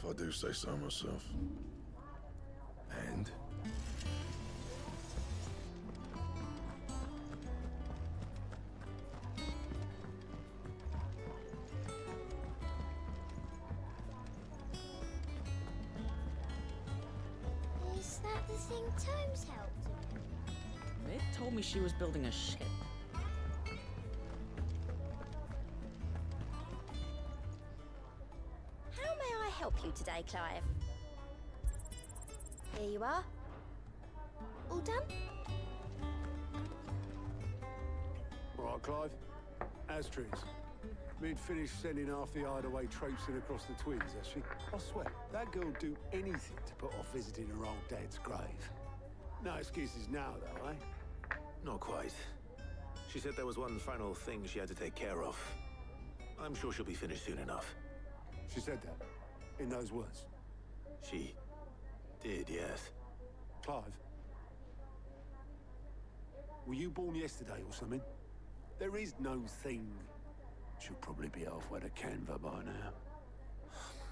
I do say so myself. And? Is that the thing Tomes helped him with? Mid told me she was building a ship. How may I help you today, Clive? Here you are. All done? All right, Clive. Astrid. Mid finished sending half the hideaway traipsing across the twins, has she? I swear, that girl'd do anything to put off visiting her old dad's grave. No excuses now, though, eh? Not quite. She said there was one final thing she had to take care of. I'm sure she'll be finished soon enough. She said that, in those words. She did, yes. Clive, were you born yesterday or something? There is no thing. She'll probably be halfway to Canva by now.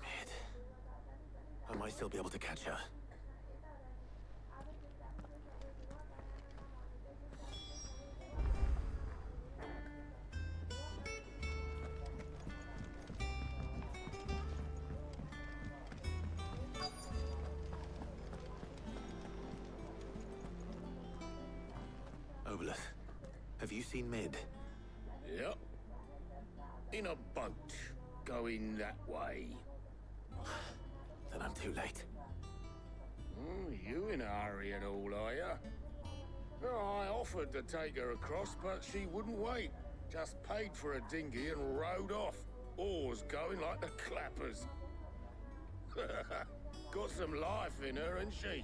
Mid. I might still be able to catch her. Obolus, have you seen Mid? Yep. In a boat, going that way. Then I'm too late. You in a hurry at all, are you? Oh, I offered to take her across, but she wouldn't wait. Just paid for a dinghy and rowed off. Oars going like the clappers. Got some life in her, ain't she?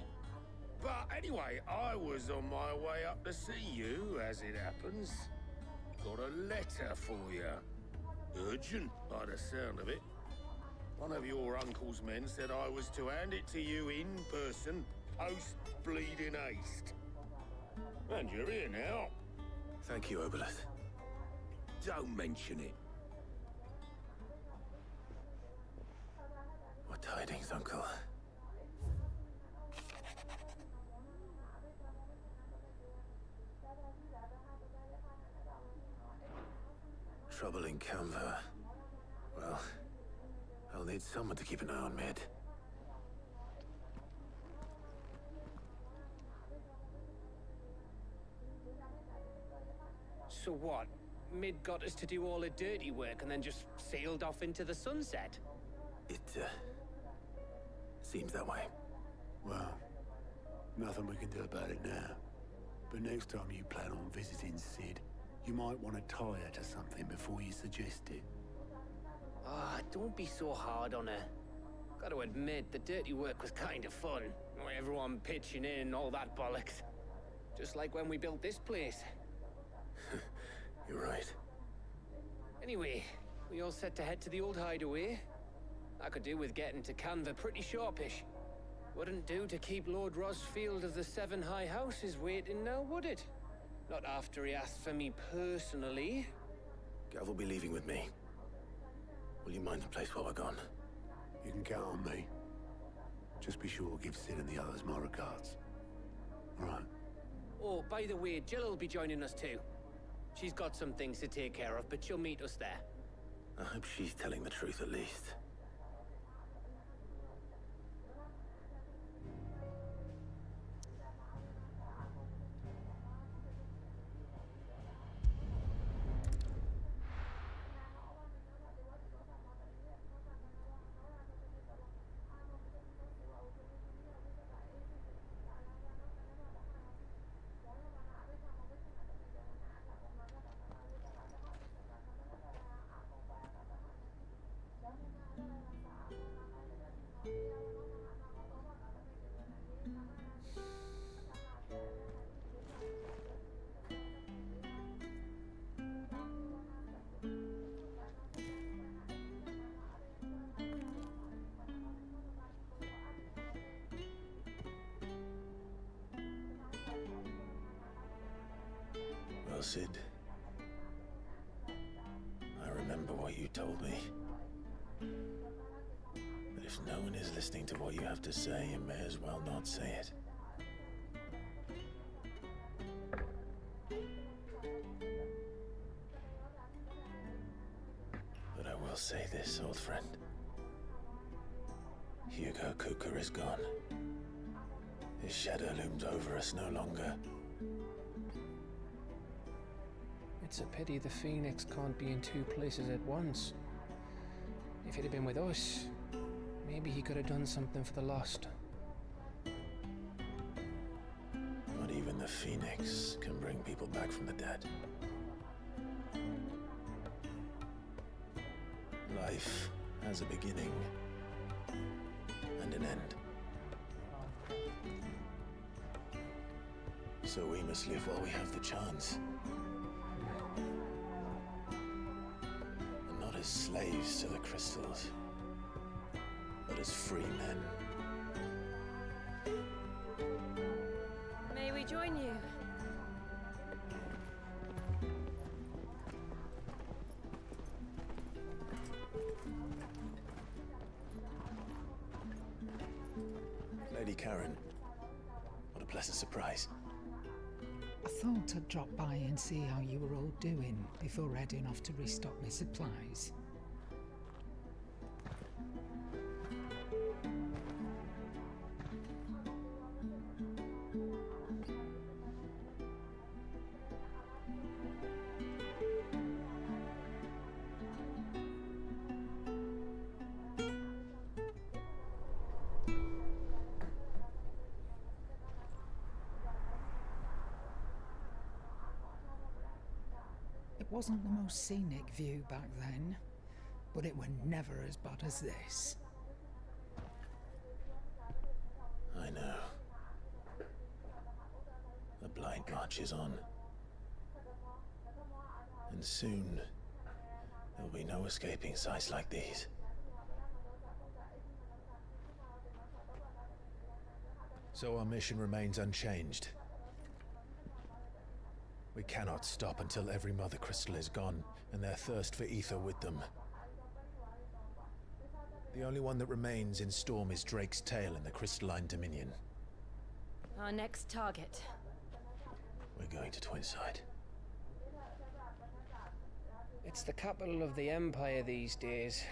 But anyway, I was on my way up to see you, as it happens. Got a letter for you. Urgent, by the sound of it. One of your uncle's men said I was to hand it to you in person, post-bleeding haste. And you're here now. Thank you, Obolus. Don't mention it. What tidings, Uncle? Trouble in Canva. Well, I'll need someone to keep an eye on Mid. So what? Mid got us to do all the dirty work and then just sailed off into the sunset? It, seems that way. Well, nothing we can do about it now. But next time you plan on visiting Sid, you might want to tie her to something before you suggest it. Ah, don't be so hard on her. Gotta admit, the dirty work was kind of fun. Everyone pitching in, all that bollocks. Just like when we built this place. You're right. Anyway, we all set to head to the old hideaway. I could do with getting to Canva pretty sharpish. Wouldn't do to keep Lord Rosfield of the Seven High Houses waiting now, would it? Not after he asked for me personally. Gav will be leaving with me. Will you mind the place while we're gone? You can count on me. Just be sure to give Sid and the others my regards. All right. Oh, by the way, Jill will be joining us too. She's got some things to take care of, but she'll meet us there. I hope she's telling the truth at least. Well, Sid, I remember what you told me. That If no one is listening to what you have to say, you may as well not say it. But I will say this, old friend. Hugo Kuka is gone. His shadow looms over us no longer. It's a pity the Phoenix can't be in two places at once. If he'd have been with us, maybe he could have done something for the lost. Not even the Phoenix can bring people back from the dead. Life has a beginning and an end. So we must live while we have the chance. And not as slaves to the crystals, but as free men. May we join you? Lady Karen, what a pleasant surprise. I thought I'd drop by and see how you were all doing before heading off to restock my supplies. It wasn't the most scenic view back then, but it were never as bad as this. I know. The blight marches on. And soon, there'll be no escaping sights like these. So our mission remains unchanged. We cannot stop until every Mother Crystal is gone, and their thirst for ether with them. The only one that remains in Storm is Drake's Tail in the Crystalline Dominion. Our next target. We're going to Twinside. It's the capital of the Empire these days.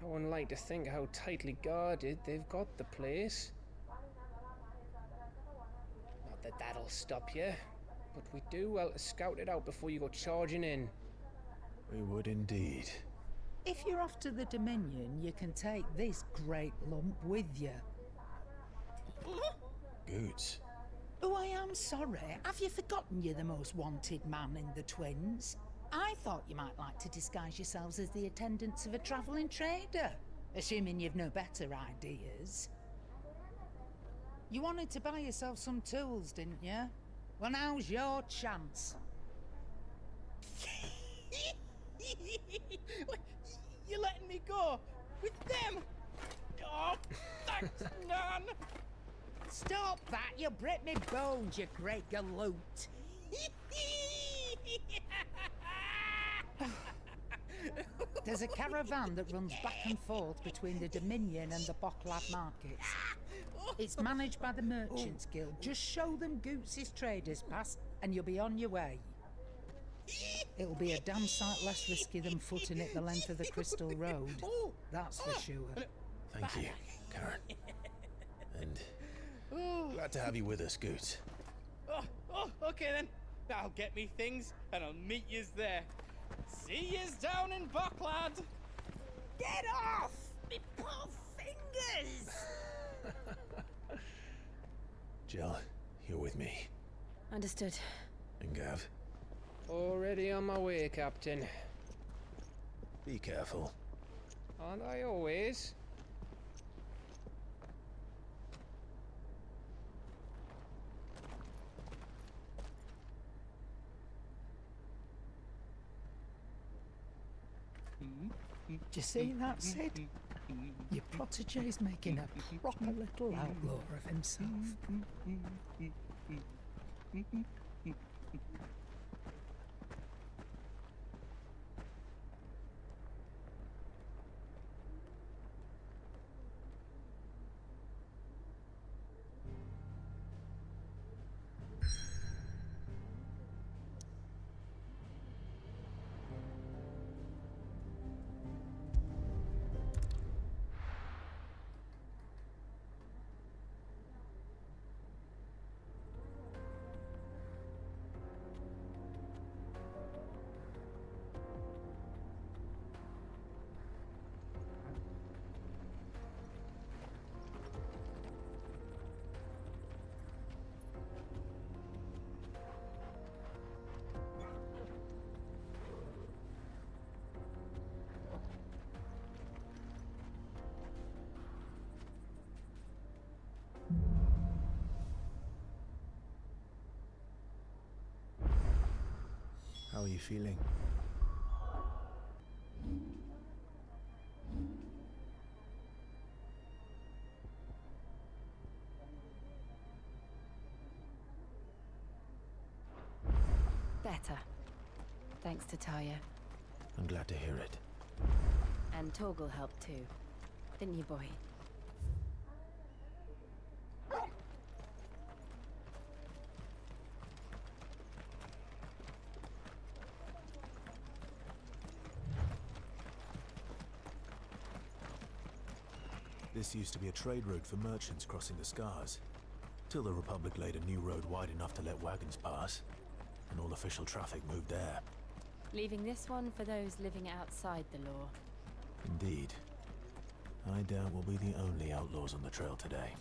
I wouldn't like to think how tightly guarded they've got the place. Not that that'll stop you, but we do well to scout it out before you go charging in. We would indeed. If you're off to the Dominion, you can take this great lump with you. Goods. Oh, I am sorry. Have you forgotten you're the most wanted man in the Twins? I thought you might like to disguise yourselves as the attendants of a travelling trader, assuming you've no better ideas. You wanted to buy yourself some tools, didn't you? Well, now's your chance. You're letting me go with them? Oh, thanks, Nan. Stop that! You break me bones, you great galoot. There's a caravan that runs back and forth between the Dominion and the Bocklad markets. It's managed by the Merchants Guild. Just show them Goots' traders pass and you'll be on your way. It'll be a damn sight less risky than footing it the length of the Crystal Road. That's for sure. Thank you, Karen. And glad to have you with us, Goots. Okay then. I'll get me things and I'll meet yous there. See yous down in Bocklad. Get off! Me poor fingers! Jill, you're with me. Understood. And Gav, Already on my way, Captain. be careful. Aren't I always? Do you see that, Sid? Your protege's making a proper little outlaw of himself. you feeling? Better. Thanks to Taya. I'm glad to hear it. And Torgal helped too. Didn't you, boy? This used to be a trade route for merchants crossing the Scars, till the Republic laid a new road wide enough to let wagons pass, and all official traffic moved there. Leaving this one for those living outside the law. Indeed. I doubt we'll be the only outlaws on the trail today.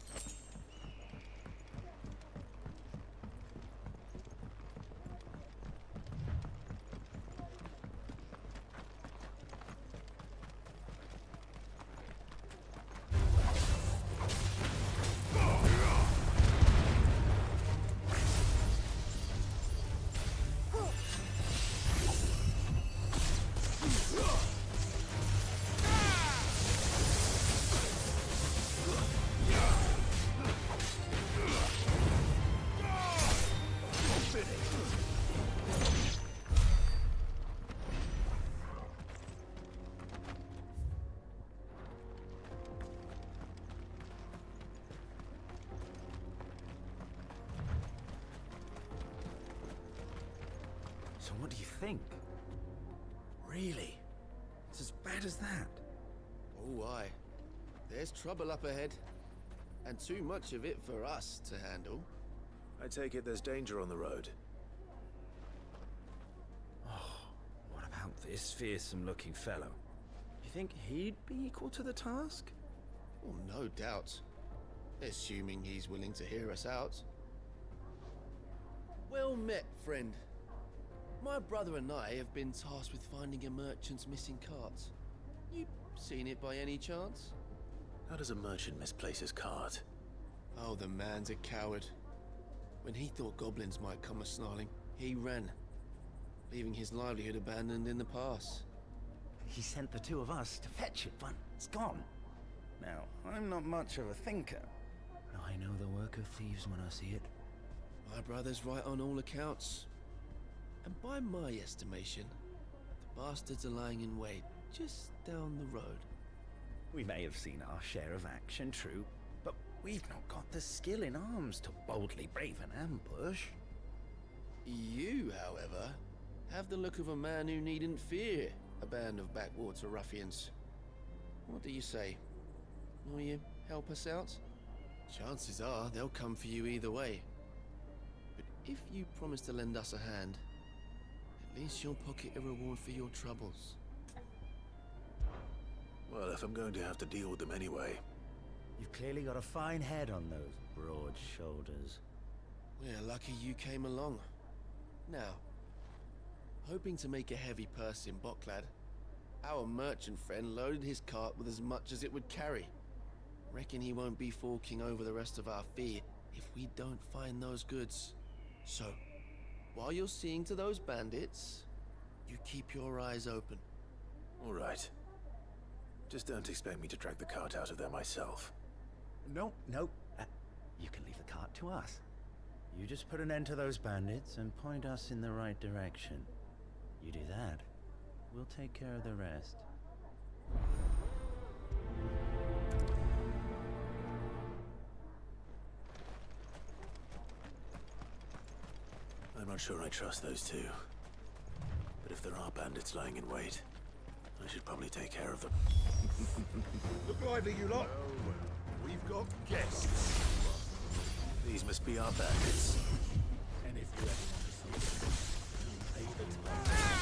So what do you think? Really? It's as bad as that? Oh, aye. There's trouble up ahead. And too much of it for us to handle. I take it there's danger on the road. What about this fearsome-looking fellow? You think he'd be equal to the task? Oh, no doubt. Assuming he's willing to hear us out. Well met, friend. My brother and I have been tasked with finding a merchant's missing cart. You seen it by any chance? How does a merchant misplace his cart? Oh, the man's a coward. When he thought goblins might come a-snarling, he ran, leaving his livelihood abandoned in the pass. He sent the two of us to fetch it, but it's gone. Now, I'm not much of a thinker. I know the work of thieves when I see it. My brother's right on all accounts. And by my estimation, the bastards are lying in wait just down the road. We may have seen our share of action, true, but we've not got the skill in arms to boldly brave an ambush. You, however, have the look of a man who needn't fear a band of backwater ruffians. What do you say? Will you help us out? Chances are they'll come for you either way. But if you promise to lend us a hand, at least you'll pocket a reward for your troubles. Well, if I'm going to have to deal with them anyway. You've clearly got a fine head on those broad shoulders. We're lucky you came along. Now, hoping to make a heavy purse in Boklad, our merchant friend loaded his cart with as much as it would carry. Reckon he won't be forking over the rest of our fee if we don't find those goods. So, while you're seeing to those bandits, you keep your eyes open. All right. Just don't expect me to drag the cart out of there myself. No. You can leave the cart to us. You just put an end to those bandits and point us in the right direction. You do that, we'll take care of the rest. I'm not sure I trust those two. But if there are bandits lying in wait, I should probably take care of them. Look lively, you lot. We've got guests. These must be our bandits. And if you ever want to see them, pay the time.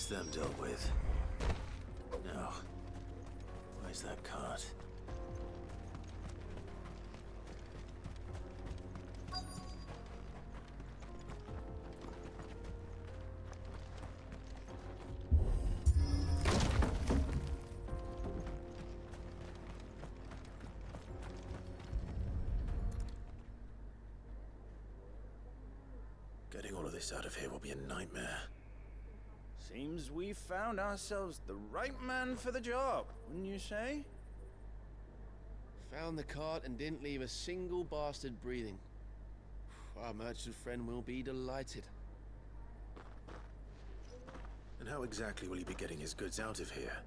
least them dealt with. Now, where's that cart? Getting all of this out of here will be a nightmare. Seems we found ourselves the right man for the job, wouldn't you say? Found the cart and didn't leave a single bastard breathing. Our merchant friend will be delighted. And how exactly will he be getting his goods out of here?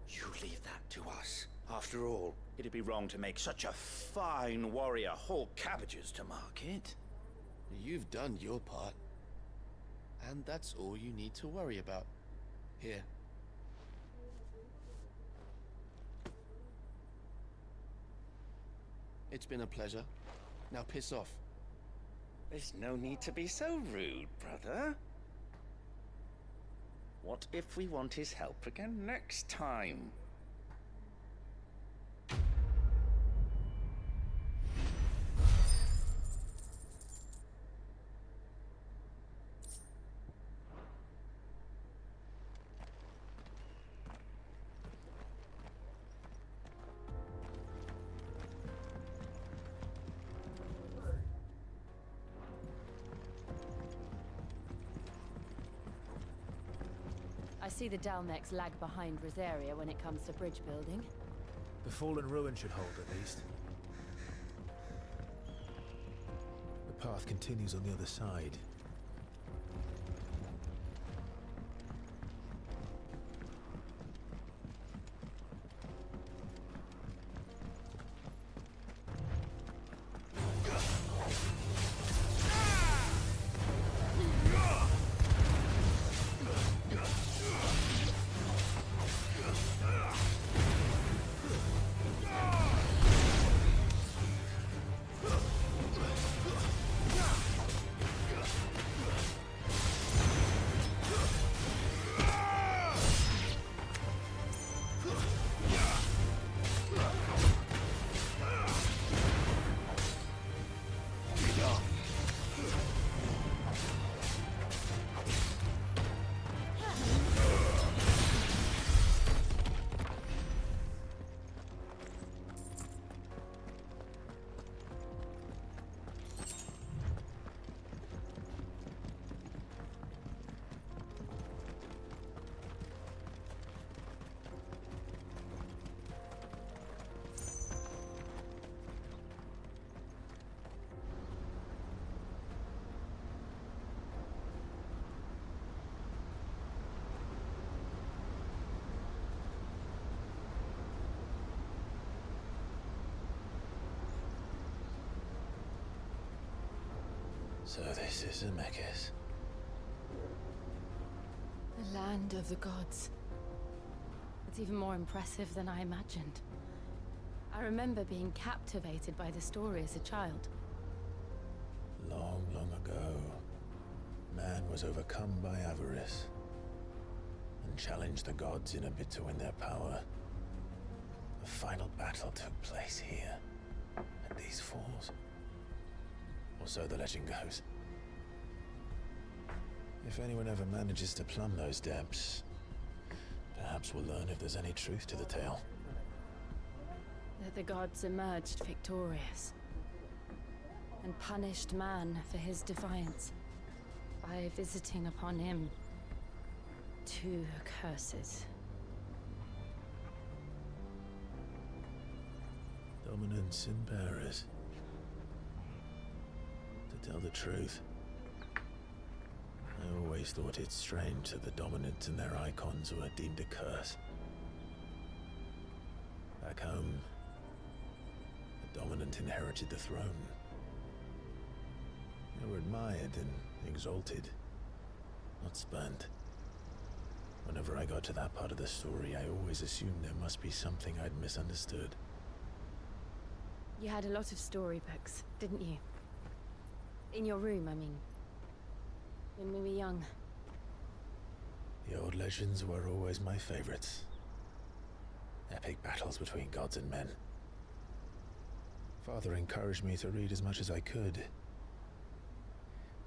You leave that to us. After all, it'd be wrong to make such a fine warrior haul cabbages to market. You've done your part. And that's all you need to worry about. Here. It's been a pleasure. Now piss off. There's no need to be so rude, brother. What if we want his help again next time? I see the Dalnecs lag behind Rosaria when it comes to bridge building. The fallen ruin should hold, at least. The path continues on the other side. So this is Zemeckis. The land of the gods. It's even more impressive than I imagined. I remember being captivated by the story as a child. Long, long ago, man was overcome by avarice and challenged the gods in a bid to win their power. The final battle took place here, at these falls. Or so the legend goes. If anyone ever manages to plumb those depths, perhaps we'll learn if there's any truth to the tale. That the gods emerged victorious and punished man for his defiance by visiting upon him 2 curses. Dominance and bearers. To tell the truth, I always thought it strange that the dominant and their icons were deemed a curse. Back home, the dominant inherited the throne. They were admired and exalted, not spurned. Whenever I got to that part of the story, I always assumed there must be something I'd misunderstood. You had a lot of storybooks, didn't you? In your room, I mean. When we were young. The old legends were always my favorites. Epic battles between gods and men. Father encouraged me to read as much as I could.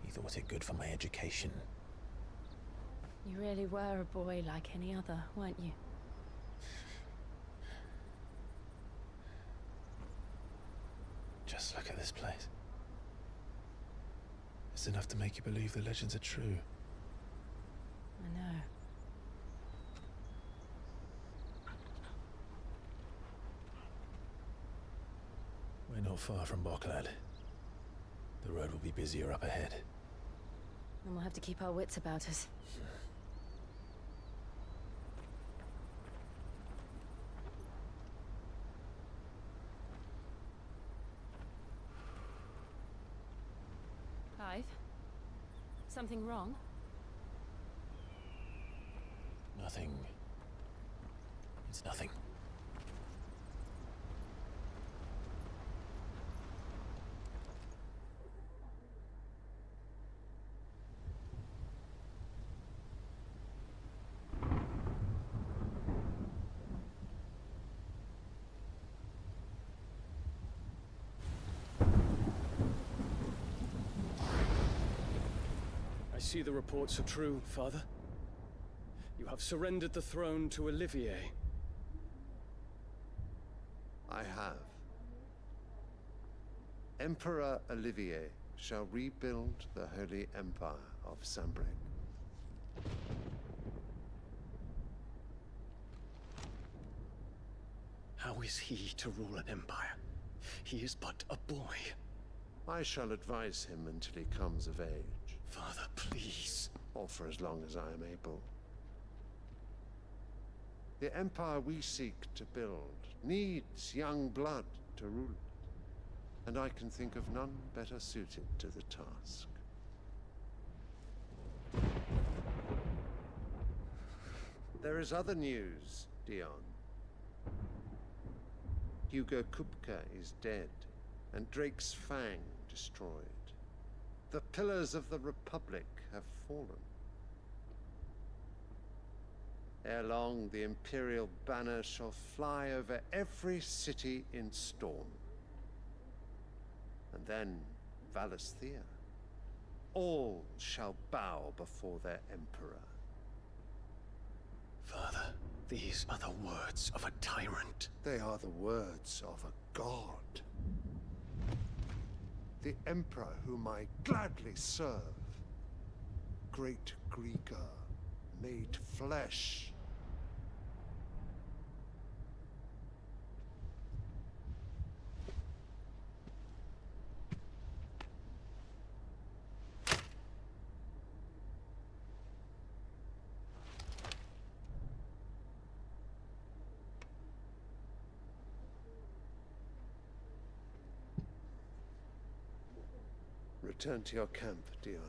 He thought it good for my education. You really were a boy like any other, weren't you? Just look at this place. It's enough to make you believe the legends are true. I know. We're not far from Bocklad. The road will be busier up ahead. And we'll have to keep our wits about us. Clive? Something wrong? Nothing. It's nothing. I see the reports are true, Father. You have surrendered the throne to Olivier. I have. Emperor Olivier shall rebuild the Holy Empire of Sanbreque. How is he to rule an empire? He is but a boy. I shall advise him until he comes of age. Father, please. Or for as long as I am able. The empire we seek to build needs young blood to rule it, and I can think of none better suited to the task. There is other news, Dion. Hugo Kupka is dead, and Drake's Fang destroyed. The pillars of the Republic have fallen. Ere long, the Imperial banner shall fly over every city in Storm. And then, Valisthea. All shall bow before their Emperor. Father, these are the words of a tyrant. They are the words of a god. The Emperor whom I gladly serve. Great Grieger, made flesh. Return to your camp, Dion,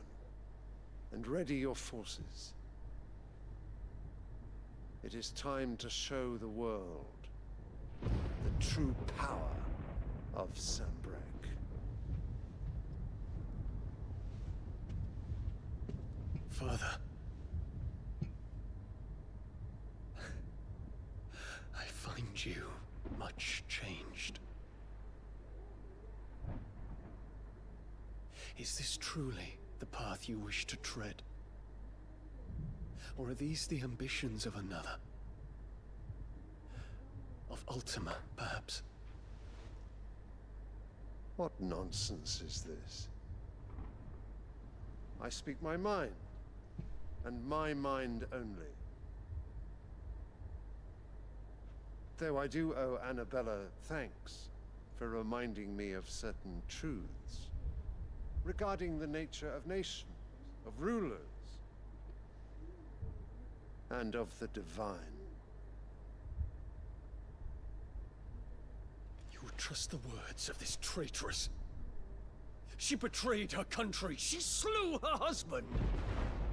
and ready your forces. It is time to show the world the true power of Sanbreque. Father. I find you much changed. Is this truly the path you wish to tread? Or are these the ambitions of another? Of Ultima, perhaps? What nonsense is this? I speak my mind, and my mind only. Though I do owe Annabella thanks for reminding me of certain truths regarding the nature of nations, of rulers, and of the divine. You would trust the words of this traitress? She betrayed her country. She slew her husband.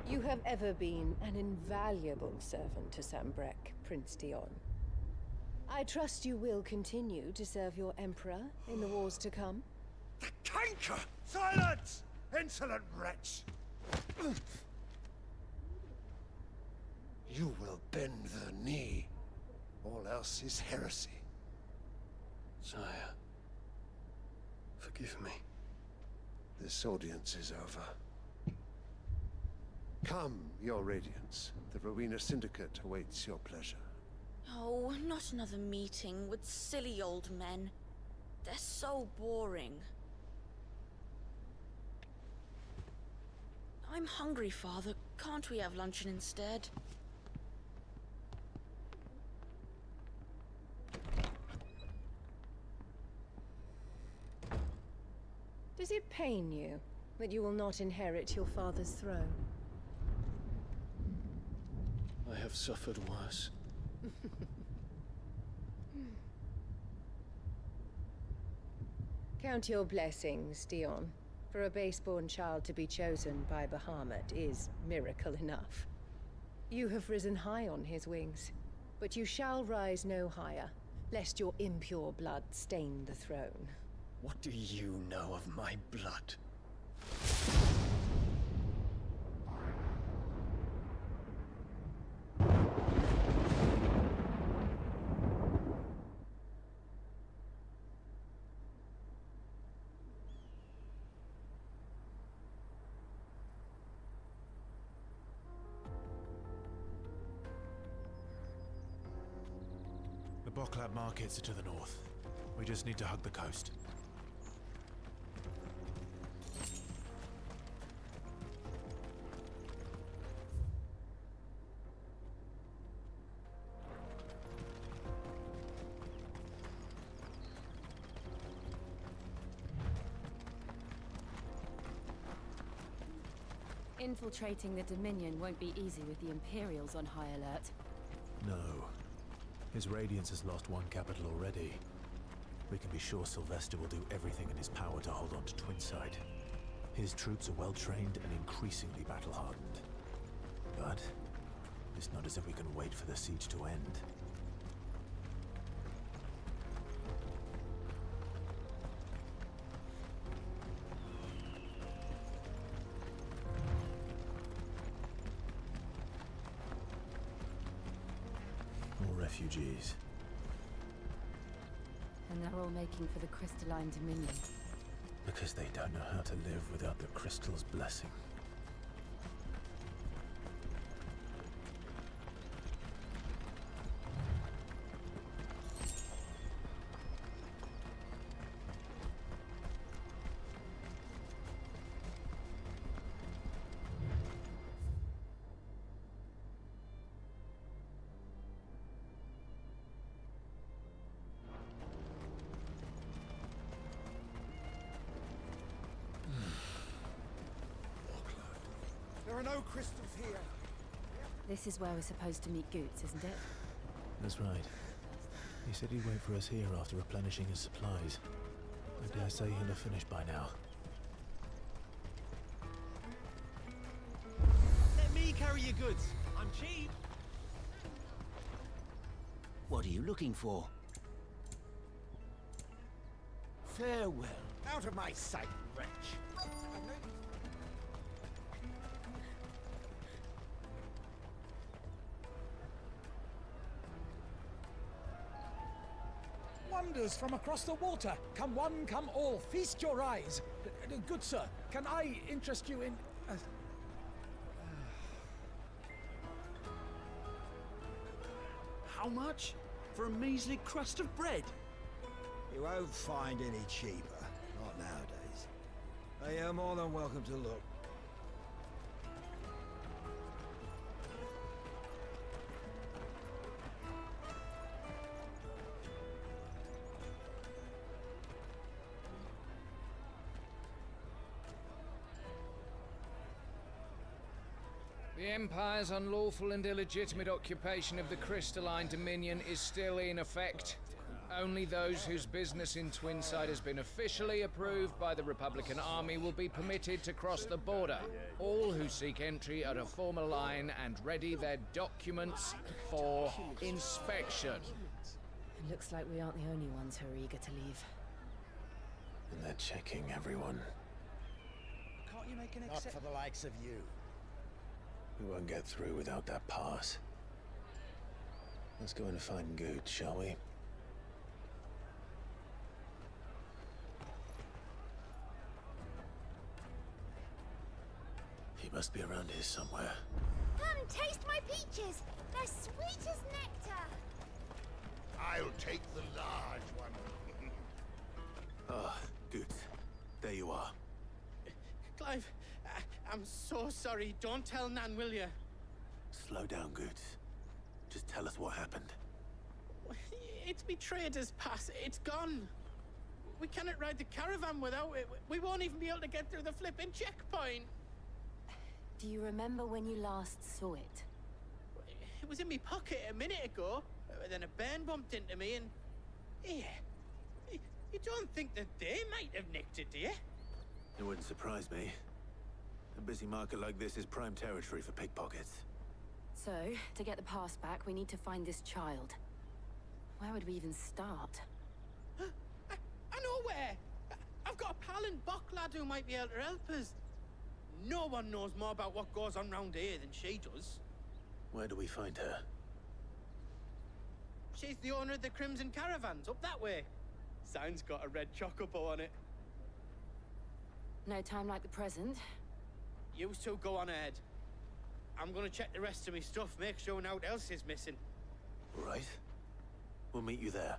You have ever been an invaluable servant to Sanbreque, Prince Dion. I trust you will continue to serve your Emperor in the wars to come. The canker! Silence! Insolent wretch! You will bend the knee. All else is heresy. Sire, forgive me. This audience is over. Come, your Radiance. The Rowena Syndicate awaits your pleasure. Oh, not another meeting with silly old men. They're so boring. I'm hungry, Father. Can't we have luncheon instead? Does it pain you that you will not inherit your father's throne? I have suffered worse. Count your blessings, Dion. For a base-born child to be chosen by Bahamut is miracle enough. You have risen high on his wings, but you shall rise no higher, lest your impure blood stain the throne. What do you know of my blood? The Boklab markets are to the north. We just need to hug the coast. Infiltrating the Dominion won't be easy with the Imperials on high alert. No. His Radiance has lost one capital already. We can be sure Sylvester will do everything in his power to hold on to Twinside. His troops are well-trained and increasingly battle-hardened. But it's not as if we can wait for the siege to end. More refugees. And they're all making for the Crystalline Dominion. Because they don't know how to live without the crystal's blessing. There are no crystals here. This is where we're supposed to meet Goots, isn't it? That's right. He said he'd wait for us here after replenishing his supplies. I dare say he'll have finished by now. Let me carry your goods. I'm cheap. What are you looking for? Farewell. Out of my sight, wretch! Wonders from across the water. Come one, come all. Feast your eyes. Good sir, can I interest you in... How much? For a measly crust of bread? You won't find any cheaper. Not nowadays. But you're more than welcome to look. The Empire's unlawful and illegitimate occupation of the Crystalline Dominion is still in effect. Only those whose business in Twinside has been officially approved by the Republican Army will be permitted to cross the border. All who seek entry are to form a line and ready their documents for inspection. It looks like we aren't the only ones who are eager to leave. And they're checking everyone. Can't you make an exception? Not for the likes of you. We won't get through without that pass. Let's go and find Good, shall we? He must be around here somewhere. Come, taste my peaches. They're sweet as nectar. I'll take the large one. Ah, Good. There you are. Clive, I'm so sorry. Don't tell Nan, will you? Slow down, Good. Just tell us what happened. It's me trader's pass. It's gone. We cannot ride the caravan without it. We won't even be able to get through the flipping checkpoint. Do you remember when you last saw it? It was in my pocket a minute ago. Then a bairn bumped into me and... Yeah. You don't think that they might have nicked it, do you? It wouldn't surprise me. A busy market like this is prime territory for pickpockets. So, to get the pass back, we need to find this child. Where would we even start? I know where! I've got a pal in Bocklad who might be able to help us. No one knows more about what goes on round here than she does. Where do we find her? She's the owner of the Crimson Caravans, up that way. Sign's got a red chocobo on it. No time like the present. You two go on ahead. I'm gonna check the rest of my stuff, make sure naught else is missing. Right. We'll meet you there.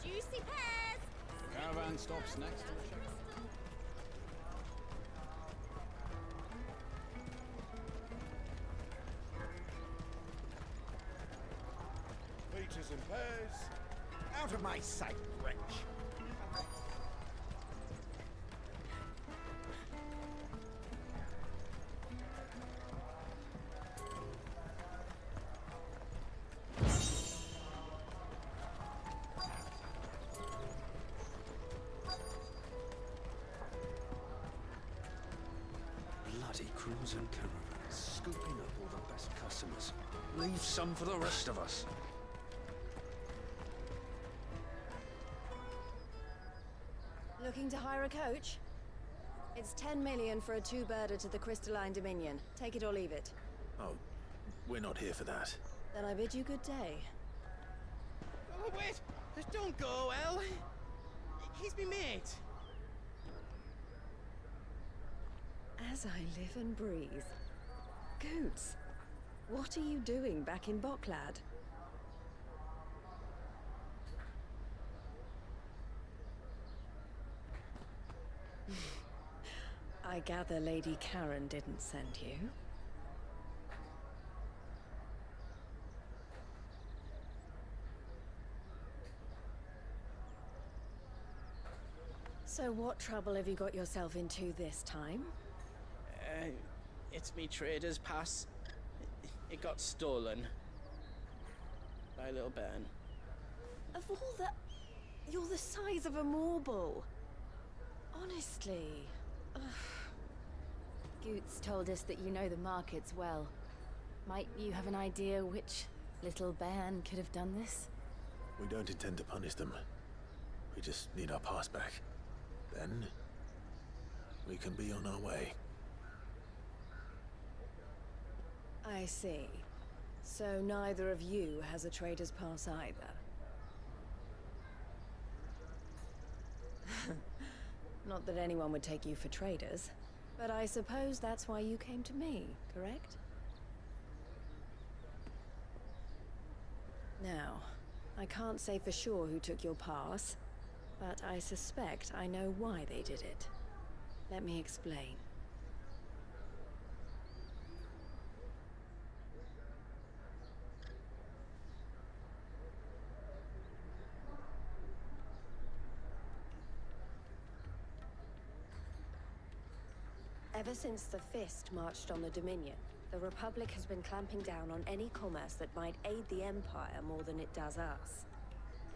Juicy pears. The caravan stops next to the checkpoint. Peaches and pears. Out of my sight, wretch. Bloody crimson caravans, scooping up all the best customers. Leave some for the rest of us. Looking to hire a coach? It's 10 million for a two-birder to the Crystalline Dominion. Take it or leave it. Oh, we're not here for that. Then I bid you good day. Oh, wait! Don't go, El! He's me mate. As I live and breathe. Goots, what are you doing back in Bocklad? I gather Lady Karen didn't send you. So what trouble have you got yourself into this time? It's me trader's pass. It got stolen. By a little bairn. Of all the... You're the size of a marble. Honestly. Ugh. Goots told us that you know the markets well. Might you have an idea which little bairn could have done this? We don't intend to punish them. We just need our pass back. Then, we can be on our way. I see. So neither of you has a trader's pass either. Not that anyone would take you for traders, but I suppose that's why you came to me, correct? Now, I can't say for sure who took your pass, but I suspect I know why they did it. Let me explain. Ever since the Fist marched on the Dominion, the Republic has been clamping down on any commerce that might aid the Empire more than it does us.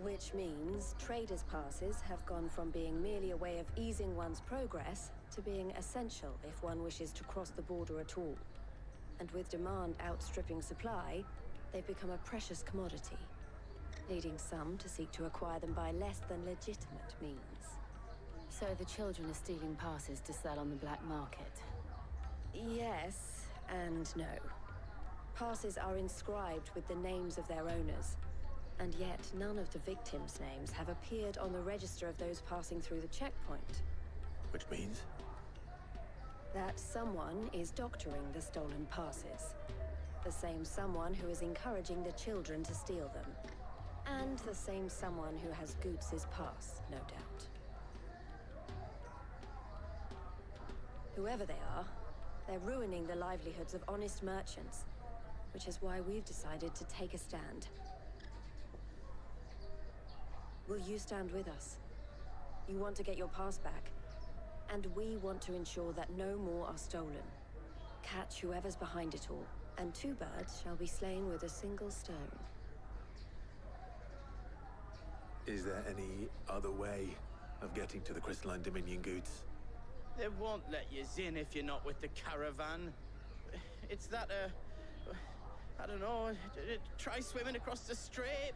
Which means traders' passes have gone from being merely a way of easing one's progress to being essential if one wishes to cross the border at all. And with demand outstripping supply, they've become a precious commodity, leading some to seek to acquire them by less than legitimate means. So the children are stealing passes to sell on the black market? Yes and no. Passes are inscribed with the names of their owners, and yet none of the victims' names have appeared on the register of those passing through the checkpoint. Which means? That someone is doctoring the stolen passes. The same someone who is encouraging the children to steal them. And the same someone who has Goots's pass, no doubt. Whoever they are, they're ruining the livelihoods of honest merchants, which is why we've decided to take a stand. Will you stand with us? You want to get your pass back, and we want to ensure that no more are stolen. Catch whoever's behind it all, and 2 birds shall be slain with a single stone. Is there any other way of getting to the Crystalline Dominion, Goots? They won't let you in if you're not with the caravan. It's that, I don't know, try swimming across the strait.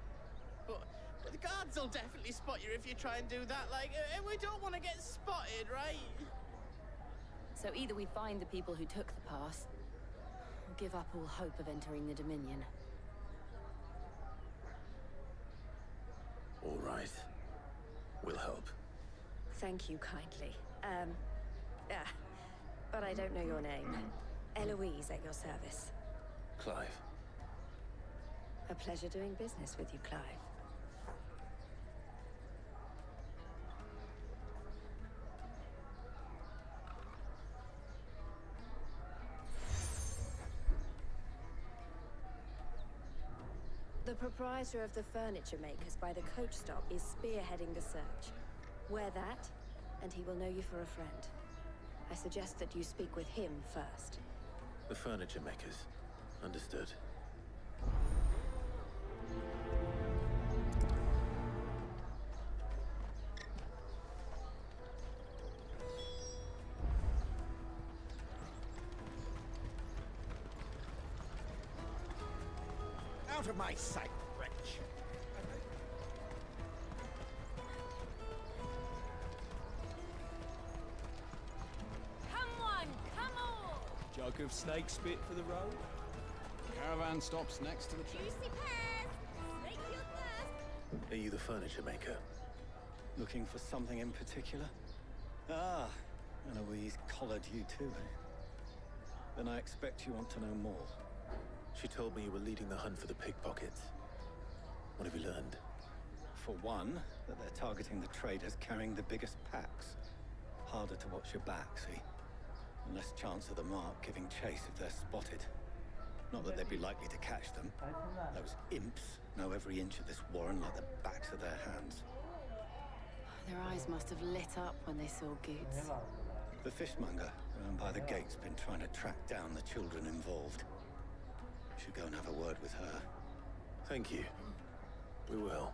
But the guards will definitely spot you if you try and do that. Like, we don't want to get spotted, right? So either we find the people who took the pass, or give up all hope of entering the Dominion. All right. We'll help. Thank you kindly. But I don't know your name. Eloise at your service. Clive. A pleasure doing business with you, Clive. The proprietor of the furniture makers by the coach stop is spearheading the search. Wear that, and he will know you for a friend. I suggest that you speak with him first. The furniture makers. Understood. Out of my sight, wretch! Come on, come on! Jug of snake spit for the road? Caravan stops next to the train. Juicy pears! Make your thirst! Are you the furniture maker? Looking for something in particular? Ah, Eloise collared you too, eh? Then I expect you want to know more. She told me you were leading the hunt for the pickpockets. What have you learned? For one, that they're targeting the traders carrying the biggest packs. Harder to watch your back, see? And less chance of the mark giving chase if they're spotted. Not that they'd be likely to catch them. Those imps know every inch of this warren like the backs of their hands. Their eyes must have lit up when they saw Goots. The fishmonger round by the gate's been trying to track down the children involved. Should go and have a word with her. Thank you. We will.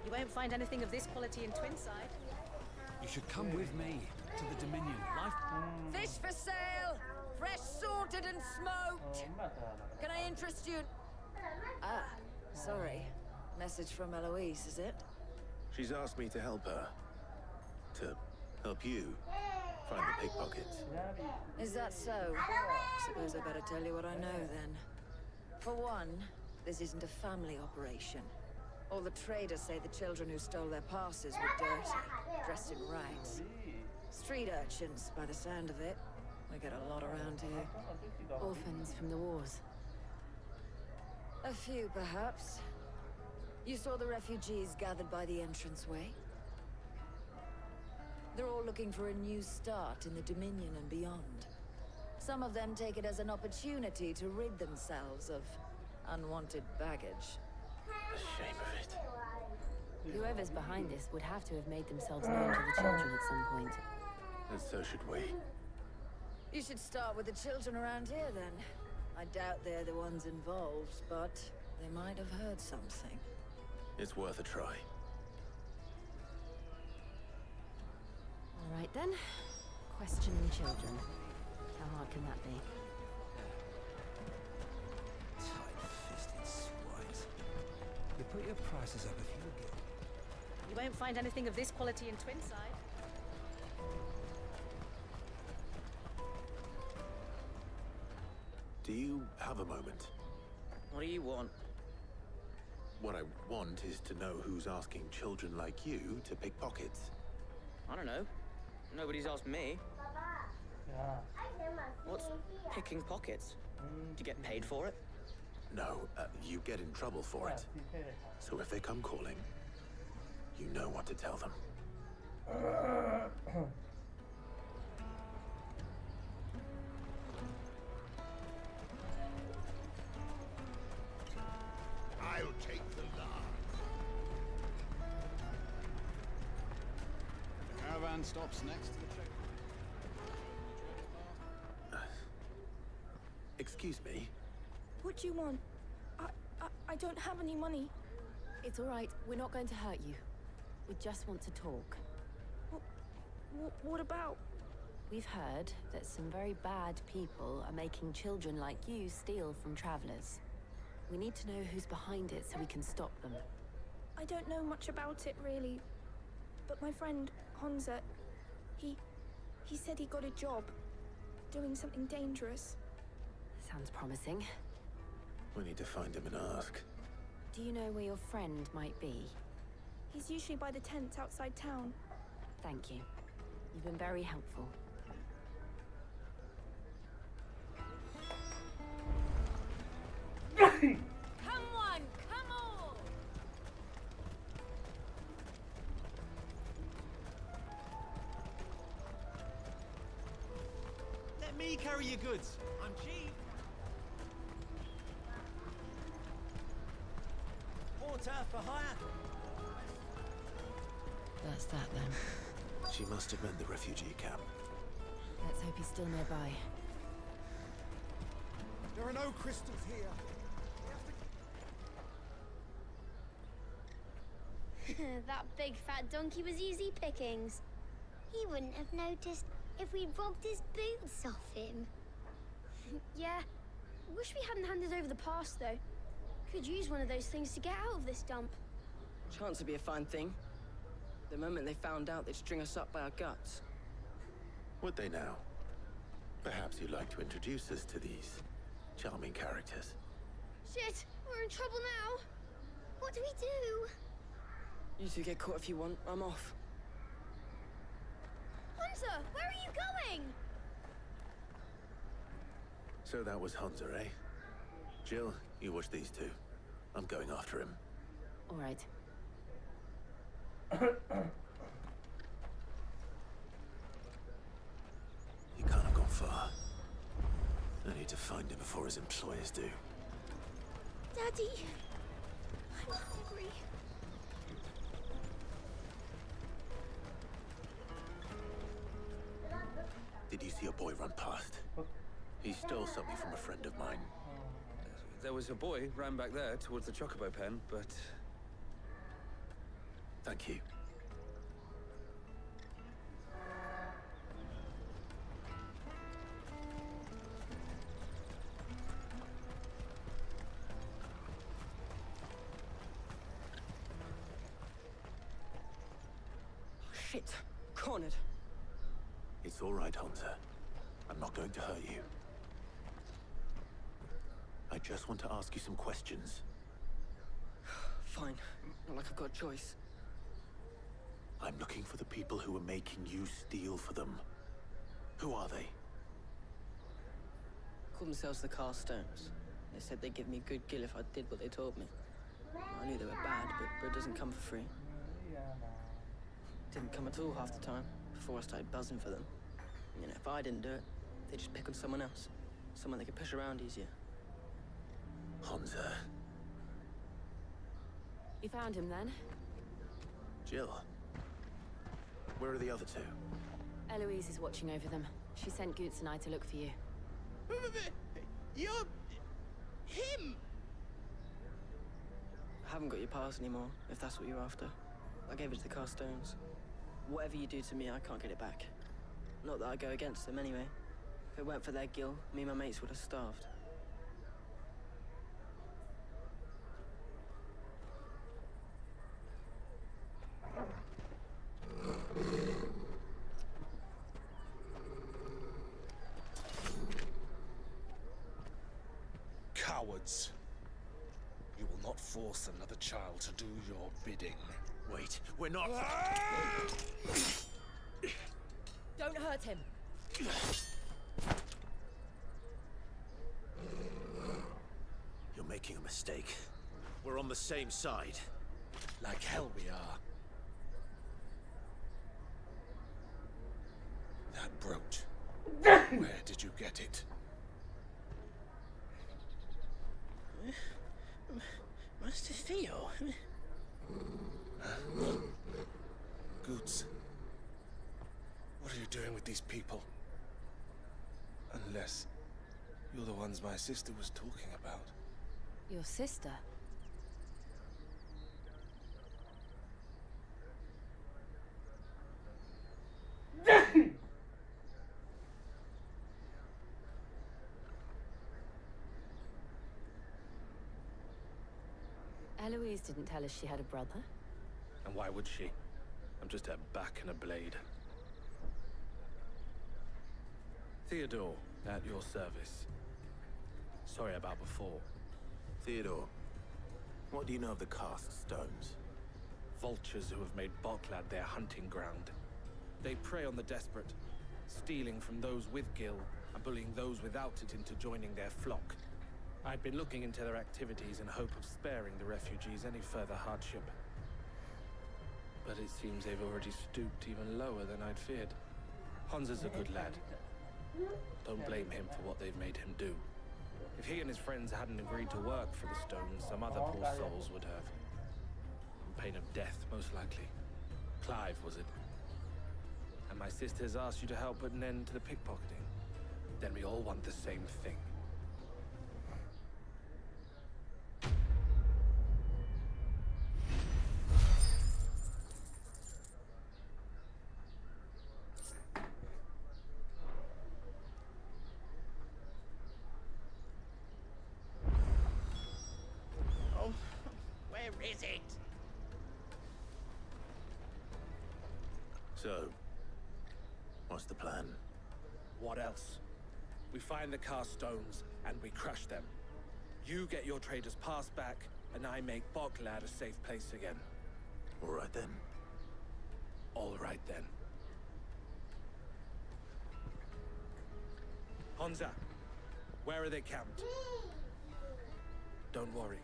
You won't find anything of this quality in Twinside. You should come with me to the Dominion. Fish for sale! Fresh sorted and smoked! Can I interest you? Ah, sorry. Message from Eloise, is it? She's asked me to help her. To help you find the pickpockets. Is that so? Suppose I better tell you what I know, then. For one, this isn't a family operation. All the traders say the children who stole their passes were dirty, dressed in rags. Street urchins, by the sound of it. We get a lot around here. Orphans from the wars. A few, perhaps. You saw the refugees gathered by the entranceway? They're all looking for a new start in the Dominion and beyond. Some of them take it as an opportunity to rid themselves of unwanted baggage. The shame of it. Whoever's behind this would have to have made themselves known to the children at some point. And so should we. You should start with the children around here, then. I doubt they're the ones involved, but they might have heard something. It's worth a try. All right then. Questioning children. How hard can that be? your prices up if you will get. You won't find anything of this quality in Twinside. Do you have a moment? What do you want? What I want is to know who's asking children like you to pick pockets. I don't know. Nobody's asked me. What's picking pockets? Do you get paid for it? No, you get in trouble for it. So if they come calling, you know what to tell them. I'll take the large. The caravan stops next to the train. Excuse me? What do you want? I don't have any money. It's all right. We're not going to hurt you. We just want to talk. What about? We've heard that some very bad people are making children like you steal from travelers. We need to know who's behind it so we can stop them. I don't know much about it, really. But my friend, Honza, he said he got a job doing something dangerous. Sounds promising. We need to find him and ask. Do you know where your friend might be? He's usually by the tents outside town. Thank you. You've been very helpful. Come on, come on! Let me carry your goods. I'm cheap. Porter for hire. That's that then. She must have meant the refugee camp. Let's hope he's still nearby. There are no crystals here. That big fat donkey was easy pickings. He wouldn't have noticed if we'd robbed his boots off him. Yeah. Wish we hadn't handed over the pass, though. Could use one of those things to get out of this dump. Chance would be a fine thing. The moment they found out, they'd string us up by our guts. Would they now? Perhaps you'd like to introduce us to these charming characters. Shit, we're in trouble now. What do we do? You two get caught if you want. I'm off. Hunter, where are you going? So that was Hunter, eh? Jill, you watch these two. I'm going after him. All right. He can't have gone far. I need to find him before his employers do. Daddy, I'm hungry. Did you see a boy run past? He stole something from a friend of mine. There was a boy ran back there towards the Chocobo pen, but... Thank you. Shit. Cornered. It's all right, Hunter. I'm not going to hurt you. I just want to ask you some questions. Fine. Not like I've got a choice. I'm looking for the people who are making you steal for them. Who are they? Called themselves the Carstones. They said they'd give me good gill if I did what they told me. I knew they were bad, but bread doesn't come for free. Didn't come at all half the time, before I started buzzing for them. You know, if I didn't do it, they'd just pick on someone else. Someone they could push around easier. Hunter. You found him then? Jill. Where are the other two? Eloise is watching over them. She sent Goots and I to look for you. You're... him! I haven't got your pass anymore, if that's what you're after. I gave it to the Carstones. Whatever you do to me, I can't get it back. Not that I go against them anyway. If it weren't for their gill, me and my mates would have starved. Cowards. You will not force another child to do your bidding. Wait, we're not... Don't hurt him. You're making a mistake. We're on the same side. Like hell we are. That brooch. Where did you get it? Master Theo? Goods. What are you doing with these people? Unless you're the ones my sister was talking about. Your sister? Eloise didn't tell us she had a brother. And why would she? I'm just her back and a blade. Theodore, at your service. Sorry about before. Theodore, what do you know of the cast stones? Vultures who have made Boklad their hunting ground. They prey on the desperate, stealing from those with gil and bullying those without it into joining their flock. I'd been looking into their activities in hope of sparing the refugees any further hardship. But it seems they've already stooped even lower than I'd feared. Hansa's a good lad. Don't blame him for what they've made him do. If he and his friends hadn't agreed to work for the stones, some other poor souls would have. On pain of death, most likely. Clive, was it? And my sisters asked you to help put an end to the pickpocketing. Then we all want the same thing. Where is it? So, what's the plan? What else? We find the cast stones, and we crush them. You get your trader's pass back, and I make Boklad a safe place again. All right then. All right then. Hansa, where are they camped? Don't worry.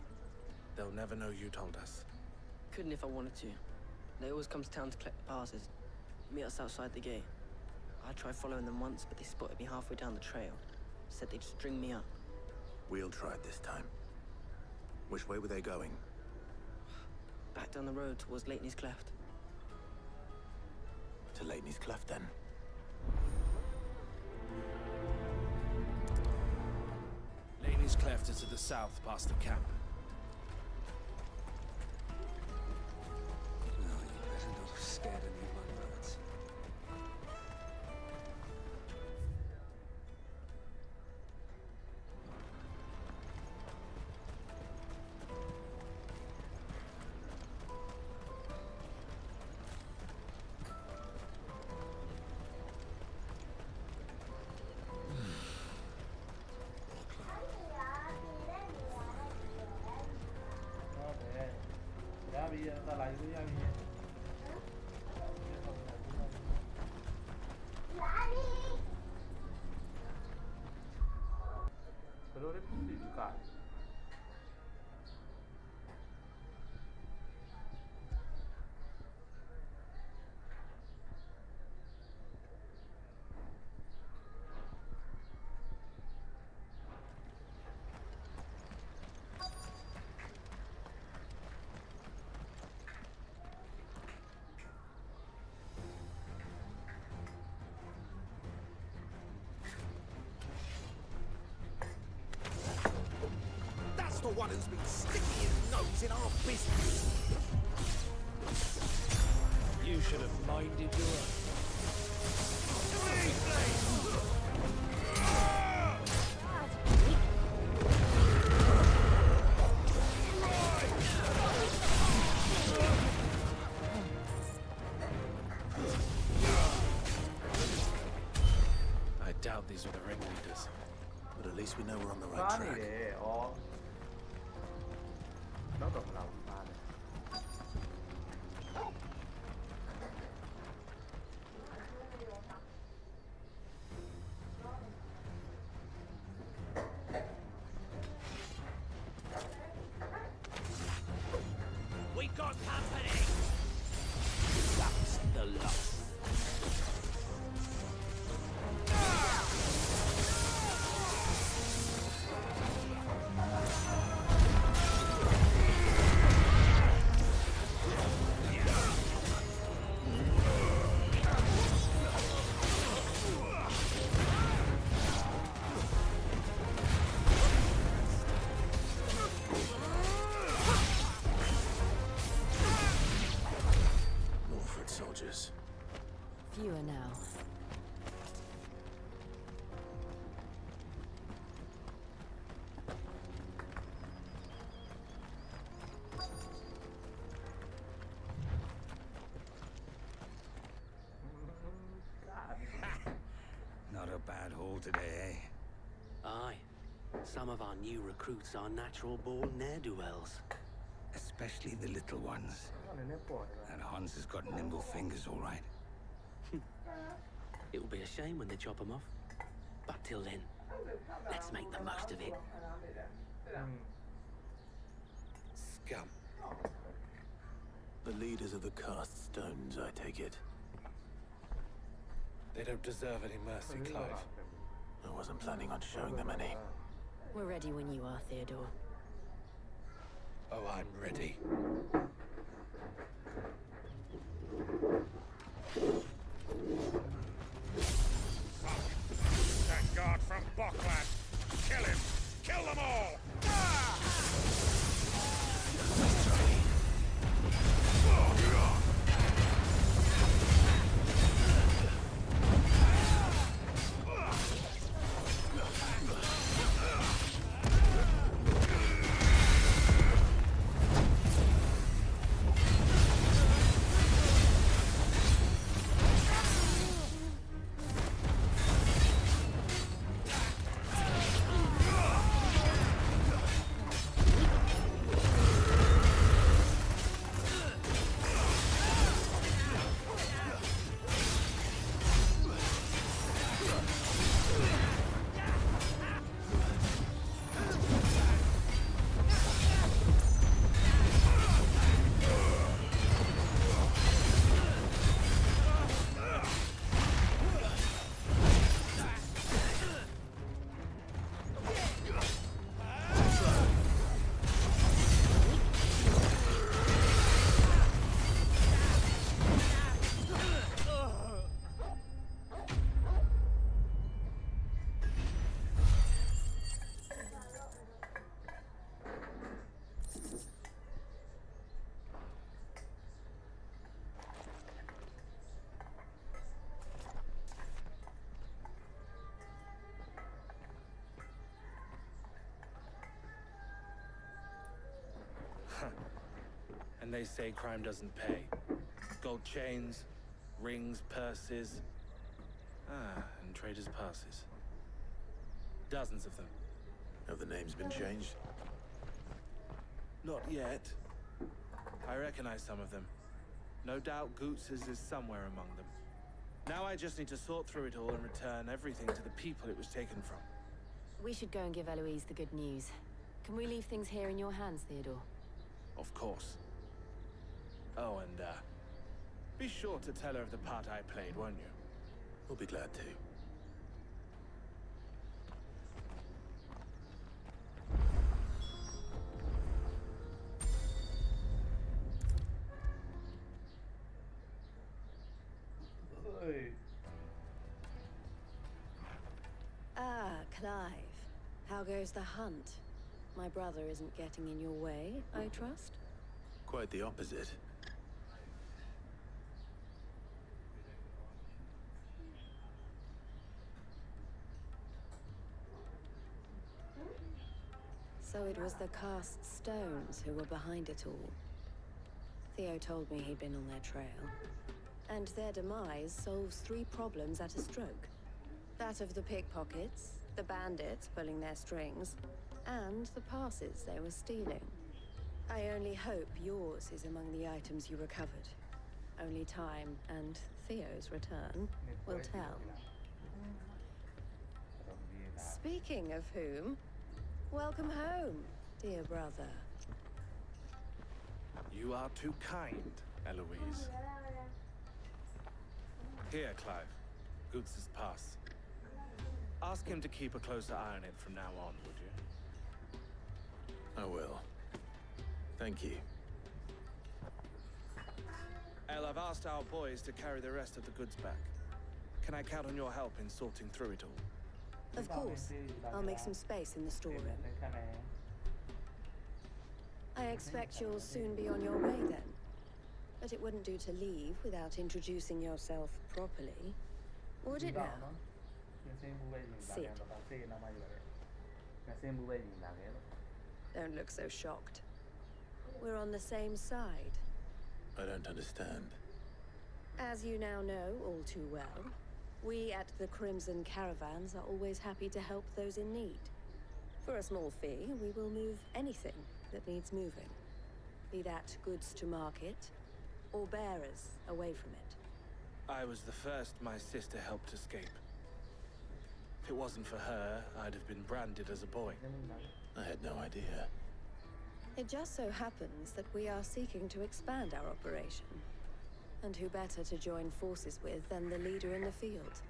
They'll never know you told us. Couldn't if I wanted to. They always come to town to collect the passes. Meet us outside the gate. I tried following them once, but they spotted me halfway down the trail. Said they'd string me up. We'll try it this time. Which way were they going? Back down the road towards Leighton's Cleft. To Leighton's Cleft, then. Leighton's Cleft is to the south, past the camp. No, you better not have scared any of my brothers. That's the one who's been sticking his nose in our business. You should have minded your own. I doubt these were the ringleaders, but at least least we know we're on the right track. 칸이래. 나도 한번 나와. We got company! That's the lot. Soldiers. Fewer now. Not a bad haul today, eh? Aye. Some of our new recruits are natural-born ne'er-do-wells. Especially the little ones. And Hans has got nimble fingers, all right. It will be a shame when they chop them off. But till then, let's make the most of it. Scum. The leaders of the cast stones, I take it. They don't deserve any mercy, Clive. I wasn't planning on showing them any. We're ready when you are, Theodore. Oh, I'm ready. That guard from Bocklad! Kill him! Kill them all! And they say crime doesn't pay. Gold chains, rings, purses. And traders' passes. Dozens of them. Have the names been changed? Not yet. I recognize some of them. No doubt Goots's is somewhere among them. Now I just need to sort through it all and return everything to the people it was taken from. We should go and give Eloise the good news. Can we leave things here in your hands, Theodore? Of course. Oh, and, be sure to tell her of the part I played, won't you? We'll be glad to. Ah, Clive. How goes the hunt? My brother isn't getting in your way, I trust? Quite the opposite. So it was the cast stones who were behind it all. Theo told me he'd been on their trail. And their demise solves 3 problems at a stroke. That of the pickpockets, the bandits pulling their strings, and the passes they were stealing. I only hope yours is among the items you recovered. Only time and Theo's return will tell. Speaking of whom, welcome home, dear brother. You are too kind, Eloise. Here, Clive. Goots' pass. Ask him to keep a closer eye on it from now on, would you? I will. Thank you. El, I've asked our boys to carry the rest of the goods back. Can I count on your help in sorting through it all? Of course. I'll make some space in the storeroom. I expect you'll soon be on your way then. But it wouldn't do to leave without introducing yourself properly. Would it now? Sit. Don't look so shocked. We're on the same side. I don't understand. As you now know all too well, we at the Crimson Caravans are always happy to help those in need. For a small fee, we will move anything that needs moving. Be that goods to market, or bearers away from it. I was the first my sister helped escape. If it wasn't for her, I'd have been branded as a boy. I had no idea. It just so happens that we are seeking to expand our operation. And who better to join forces with than the leader in the field?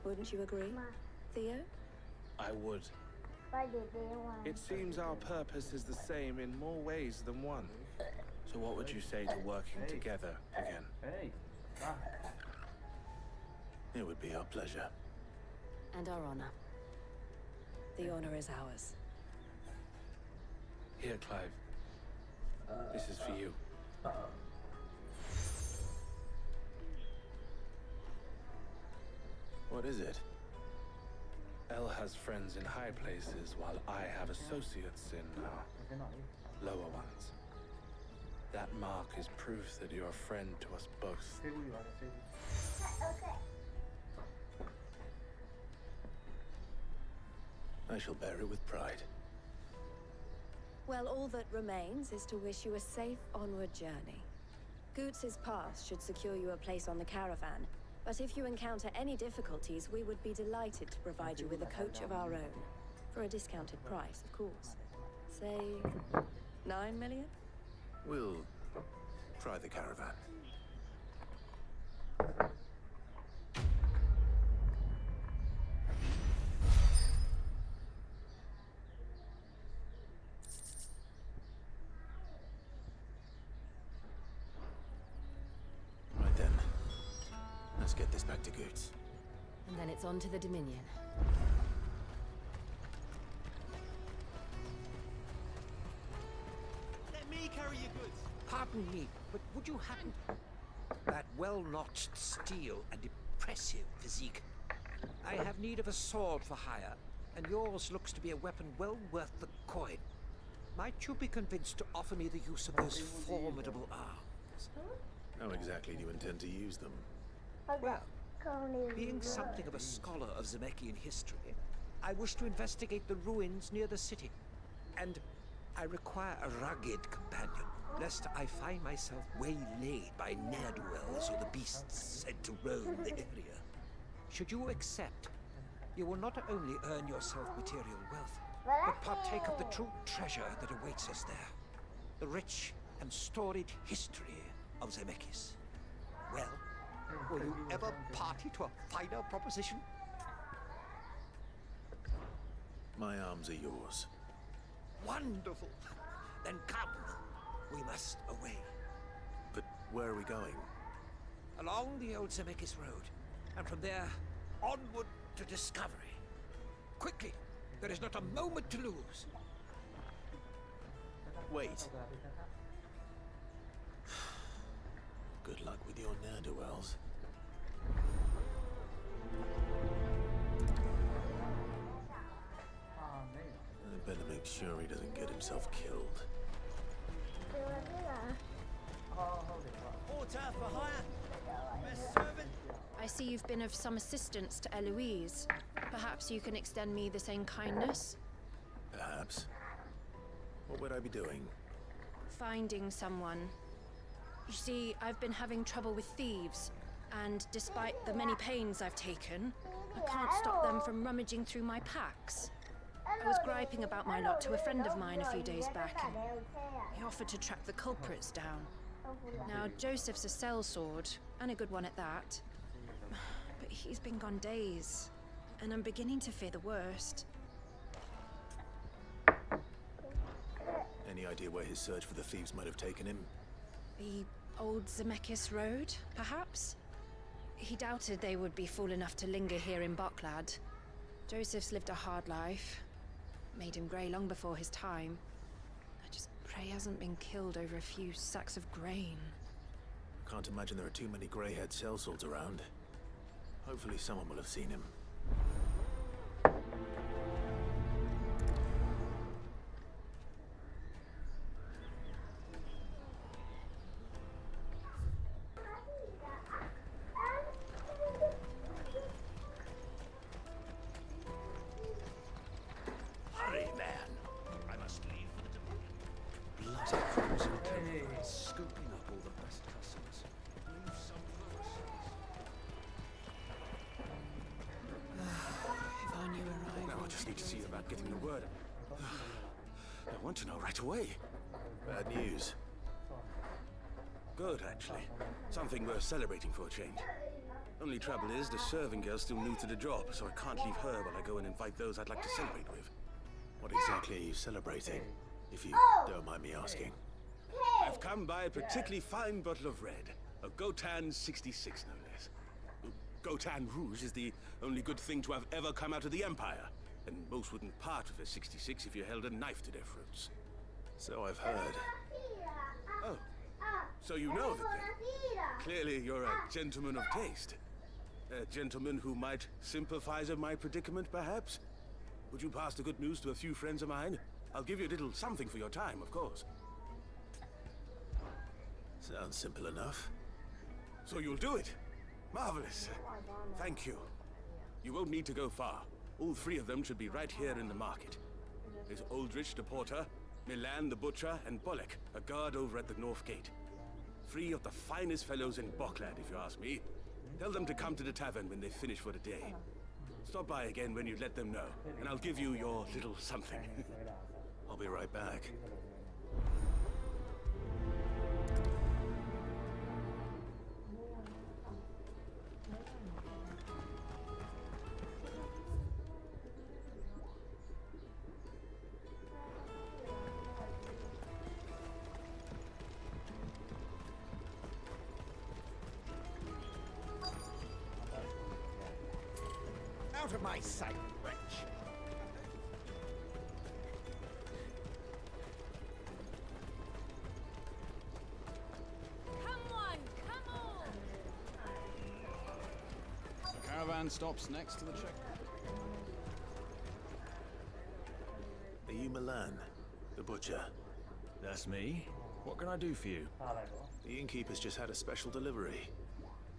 Wouldn't you agree, Theo? I would. It seems our purpose is the same in more ways than one. So what would you say to working together again? It would be our pleasure. And our honor. The honor is ours. Here, Clive. This is for you. What is it? El has friends in high places, while I have associates in lower ones. That mark is proof that you're a friend to us both. I shall bear it with pride. Well, all that remains is to wish you a safe onward journey. Goots' pass should secure you a place on the caravan, but if you encounter any difficulties, we would be delighted to provide you with a coach of our own. For a discounted price, of course. Say, 9 million? We'll try the caravan. Right then. Let's get this back to Goots. And then it's on to the Dominion. Let me carry your goods. Pardon me, but would you happen... That well-notched steel and impressive physique. I have need of a sword for hire, and yours looks to be a weapon well worth the coin. Might you be convinced to offer me the use of those formidable arms? How exactly do you intend to use them? Well, being something of a scholar of Zemeckis history, I wish to investigate the ruins near the city. And I require a rugged companion, lest I find myself waylaid by ne'er-do-wells or the beasts said to roam the area. Should you accept, you will not only earn yourself material wealth, but partake of the true treasure that awaits us there. The rich and storied history of Zemeckis. Well, will you ever party to a finer proposition? My arms are yours. Wonderful! Then come. We must away. But where are we going? Along the old Zemeckis Road, and from there, onward to discovery. Quickly! There is not a moment to lose. Wait. Good luck with your ne'er-do-wells. I better make sure he doesn't get himself killed. Porter for hire. Best servant. I see you've been of some assistance to Eloise. Perhaps you can extend me the same kindness? Perhaps. What would I be doing? Finding someone. You see, I've been having trouble with thieves, and despite the many pains I've taken, I can't stop them from rummaging through my packs. I was griping about my lot to a friend of mine a few days back, and he offered to track the culprits down. Now, Joseph's a sellsword, and a good one at that. But he's been gone days, and I'm beginning to fear the worst. Any idea where his search for the thieves might have taken him? The old Zemeckis Road, perhaps? He doubted they would be fool enough to linger here in Boklad. Joseph's lived a hard life. Made him grey long before his time. I just pray he hasn't been killed over a few sacks of grain. Can't imagine there are too many grey-haired sellswords around. Hopefully someone will have seen him. Hurry, man. I must leave for the Bloody frozen terrible. Scooping up all the best customers. Leave some for us. If I knew where Now I just need to see about getting the word out. I want to know right away. Bad news. Good, actually. Something worth celebrating for a change. Only trouble is, the serving girl's still new to the job, so I can't leave her while I go and invite those I'd like to celebrate with. What exactly are you celebrating, if you don't mind me asking? I've come by a particularly fine bottle of red. A Gotan 66, no less. Gotan Rouge is the only good thing to have ever come out of the Empire. And most wouldn't part with a 66 if you held a knife to their throats. So I've heard. Oh. So you know that then? Clearly you're a gentleman of taste. A gentleman who might sympathize with my predicament, perhaps? Would you pass the good news to a few friends of mine? I'll give you a little something for your time, of course. Sounds simple enough. So you'll do it? Marvelous. Thank you. You won't need to go far. All three of them should be right here in the market. There's Aldrich the porter, Milan the butcher, and Bolek, a guard over at the north gate. Three of the finest fellows in Boklad, if you ask me. Tell them to come to the tavern when they finish for the day. Stop by again when you let them know, and I'll give you your little something. I'll be right back. Out of my sight, wretch! Come on, come on! The caravan stops next to the check. Are you Milan, the butcher? That's me. What can I do for you? The innkeeper's just had a special delivery.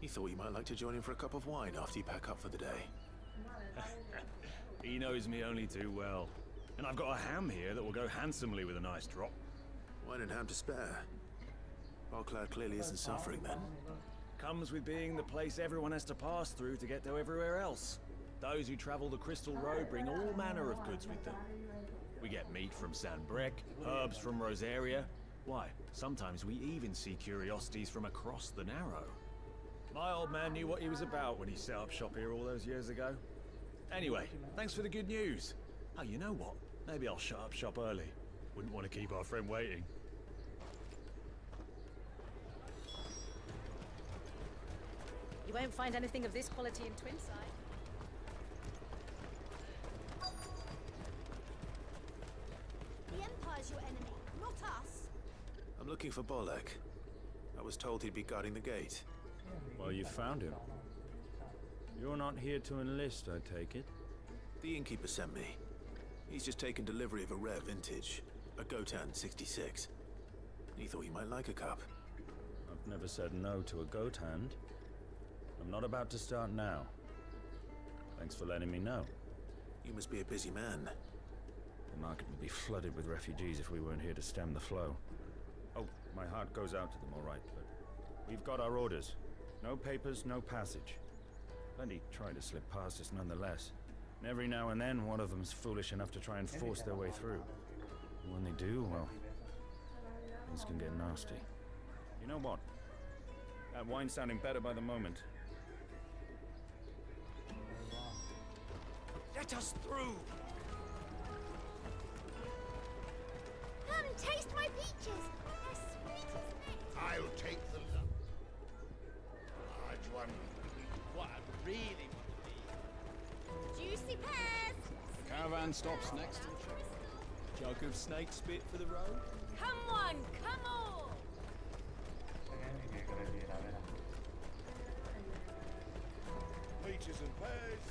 He thought you might like to join him for a cup of wine after you pack up for the day. He knows me only too well. And I've got a ham here that will go handsomely with a nice drop. Wine and ham to spare. Boklad clearly isn't suffering then. Comes with being the place everyone has to pass through to get to everywhere else. Those who travel the Crystal Road bring all manner of goods with them. We get meat from Sanbrek, herbs from Rosaria. Why, sometimes we even see curiosities from across the Narrow. My old man knew what he was about when he set up shop here all those years ago. Anyway, thanks for the good news. Oh, you know what? Maybe I'll shut up shop early. Wouldn't want to keep our friend waiting. You won't find anything of this quality in Twinside. The Empire's your enemy, not us. I'm looking for Bolek. I was told he'd be guarding the gate. Well, you found him. You're not here to enlist, I take it? The innkeeper sent me. He's just taken delivery of a rare vintage, a Gotan 66. He thought you might like a cup. I've never said no to a goat hand. I'm not about to start now. Thanks for letting me know. You must be a busy man. The market would be flooded with refugees if we weren't here to stem the flow. Oh, my heart goes out to them, all right, but we've got our orders. No papers, no passage. Plenty try to slip past us nonetheless. And every now and then, one of them's foolish enough to try and force their way through. And when they do, well, things can get nasty. You know what? That wine's sounding better by the moment. Let us through! Come, taste my peaches. They're sweet as milk. I'll take the large one. What I really want to be. Juicy pears. The caravan stops next to the church. Jug of snake spit for the road? Come on, come on. Peaches and pears.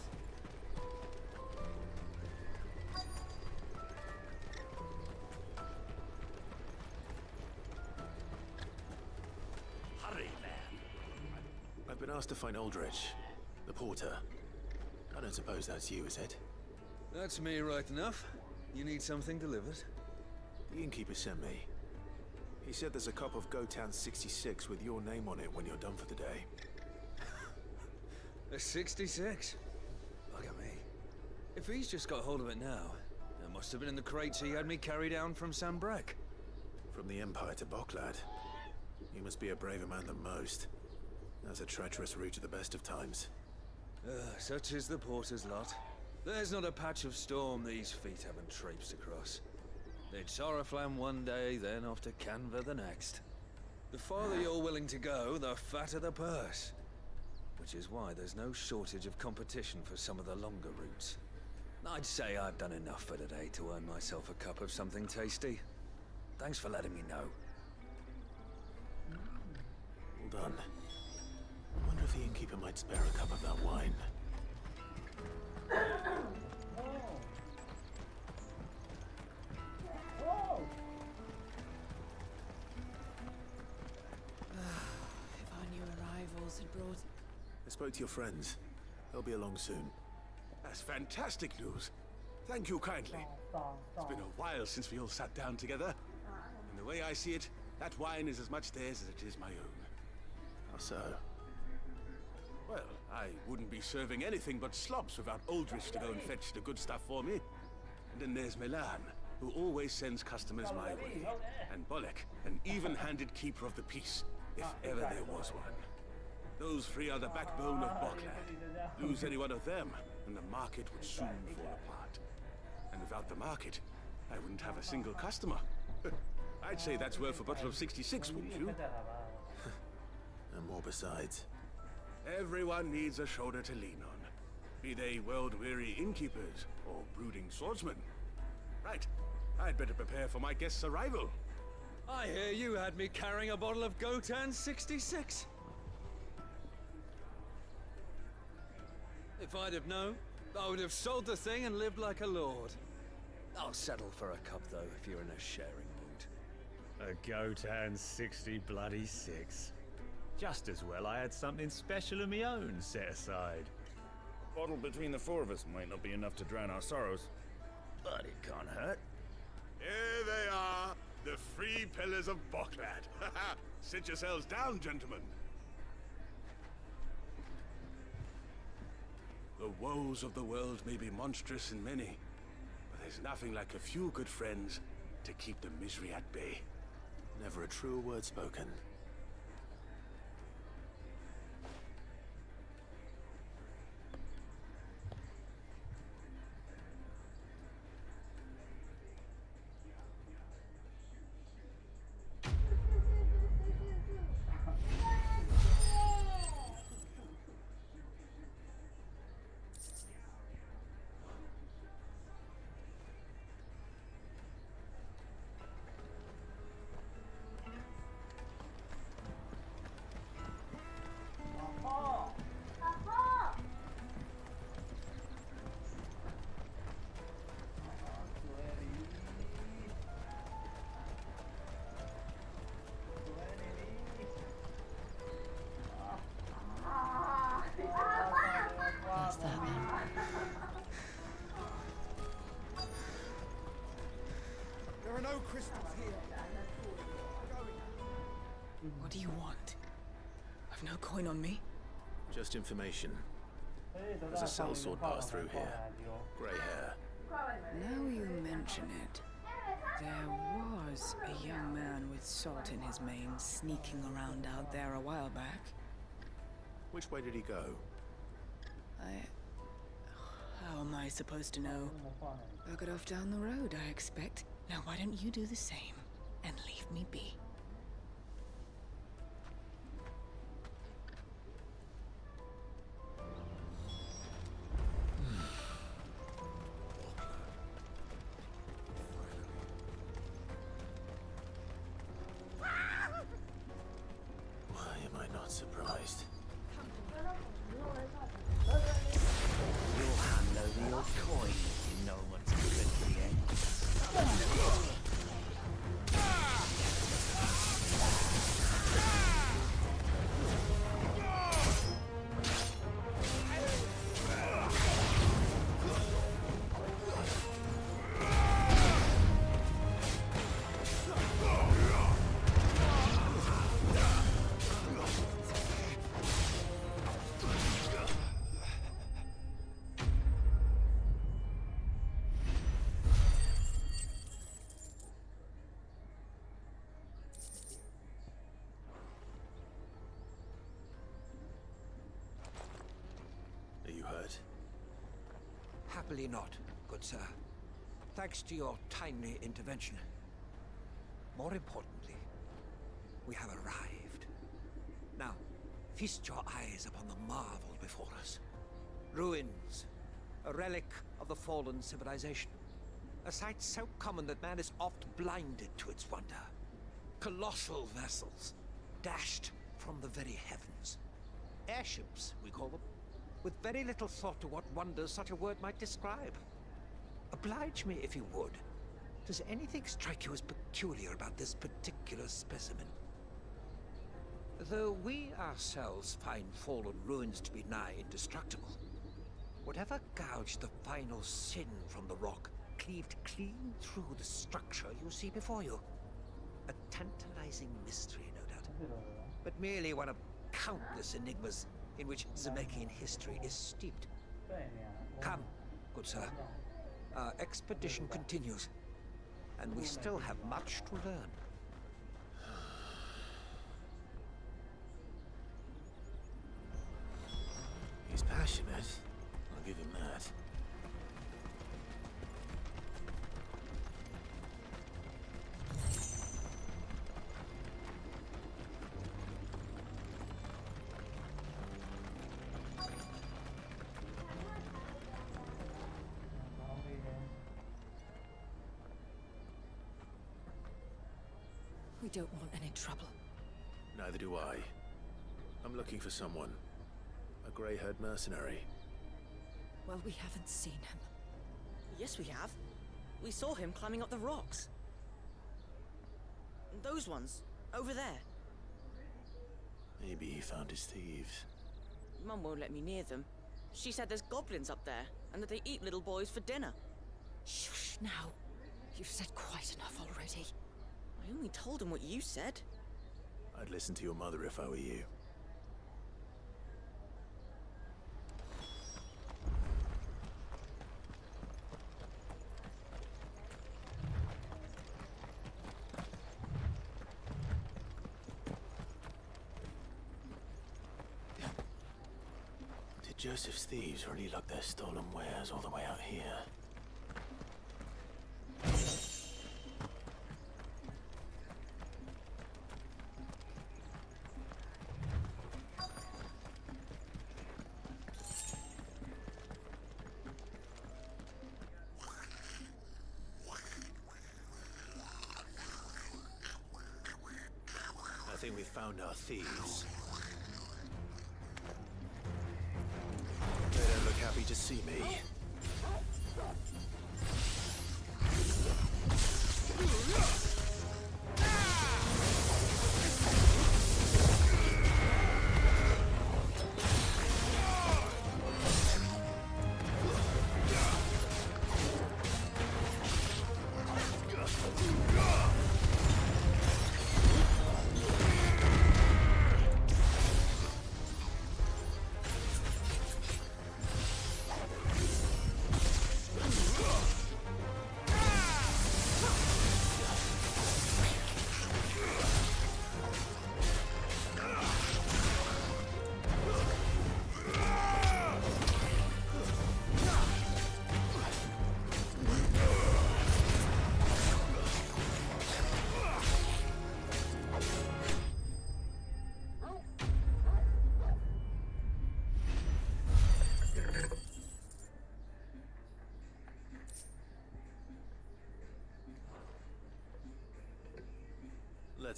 Hurry, man. I've been asked to find Aldrich, the porter. I don't suppose that's you, is it? That's me right enough. You need something delivered? The innkeeper sent me. He said there's a cup of Gotan 66 with your name on it when you're done for the day. A 66? Look at me. If he's just got hold of it now, it must have been in the crates he had me carry down from Sambrek. From the Empire to Boklad. You must be a braver man than most. That's a treacherous route at the best of times. Such is the porter's lot. There's not a patch of storm these feet haven't traipsed across. It's Oriflamme one day, then off to Canva the next. The farther you're willing to go, the fatter the purse. Which is why there's no shortage of competition for some of the longer routes. I'd say I've done enough for today to earn myself a cup of something tasty. Thanks for letting me know. Well done. I wonder if the innkeeper might spare a cup of that wine. If our new arrivals had brought... I spoke to your friends. They'll be along soon. That's fantastic news. Thank you kindly. It's been a while since we all sat down together. And the way I see it, that wine is as much theirs as it is my own. How so? Well, I wouldn't be serving anything but slops without Aldrich to go and fetch the good stuff for me. And then there's Milan, who always sends customers my way. And Bolek, an even-handed keeper of the peace, if ever there was one. Those three are the backbone of Boklad. Lose any one of them, and the market would soon fall apart. And without the market, I wouldn't have a single customer. I'd say that's worth a bottle of 66, wouldn't you? And more besides. Everyone needs a shoulder to lean on. Be they world-weary innkeepers or brooding swordsmen. Right, I'd better prepare for my guest's arrival. I hear you had me carrying a bottle of Gotan 66. If I'd have known, I would have sold the thing and lived like a lord. I'll settle for a cup, though, if you're in a sharing mood. A Gotan 60 bloody 6. Just as well I had something special of my own set aside. A bottle between the four of us might not be enough to drown our sorrows, but it can't hurt. Here they are, the three pillars of Boklad. Sit yourselves down, gentlemen. The woes of the world may be monstrous and many, but there's nothing like a few good friends to keep the misery at bay. Never a truer word spoken. crystals here. What do you want? I've no coin on me. Just information. There's a sellsword passed through here. Grey hair. Now you mention it, there was a young man with salt in his mane sneaking around out there a while back. Which way did he go? How am I supposed to know? Buggered off down the road, I expect. Now why don't you do the same and leave me be? Why am I not surprised? You'll hand over your coin if you know what's good for you. Are you hurt? Happily not, good sir. Thanks to your timely intervention. More importantly, we have arrived. Now, feast your eyes upon the marvel before us. Ruins, a relic of the fallen civilization. A sight so common that man is oft blinded to its wonder. Colossal vessels, dashed from the very heavens. Airships, we call them, with very little thought to what wonders such a word might describe. Oblige me if you would. Does anything strike you as peculiar about this particular specimen? Though we ourselves find fallen ruins to be nigh indestructible, whatever gouged the final sin from the rock cleaved clean through the structure you see before you. A tantalizing mystery, no doubt, but merely one of countless enigmas in which Zemeckis history is steeped. Come, good sir. Our expedition continues, and we still have much to learn. He's passionate. I'll give him that. We don't want any trouble. Neither do I. I'm looking for someone. A grey-haired mercenary. Well, we haven't seen him. Yes, we have. We saw him climbing up the rocks. Those ones, over there. Maybe he found his thieves. Mum won't let me near them. She said there's goblins up there, and that they eat little boys for dinner. Shush now. You've said quite enough already. I only told him what you said. I'd listen to your mother if I were you. Did Joseph's thieves really lug their stolen wares all the way out here? I think we've found our thieves. They don't look happy to see me.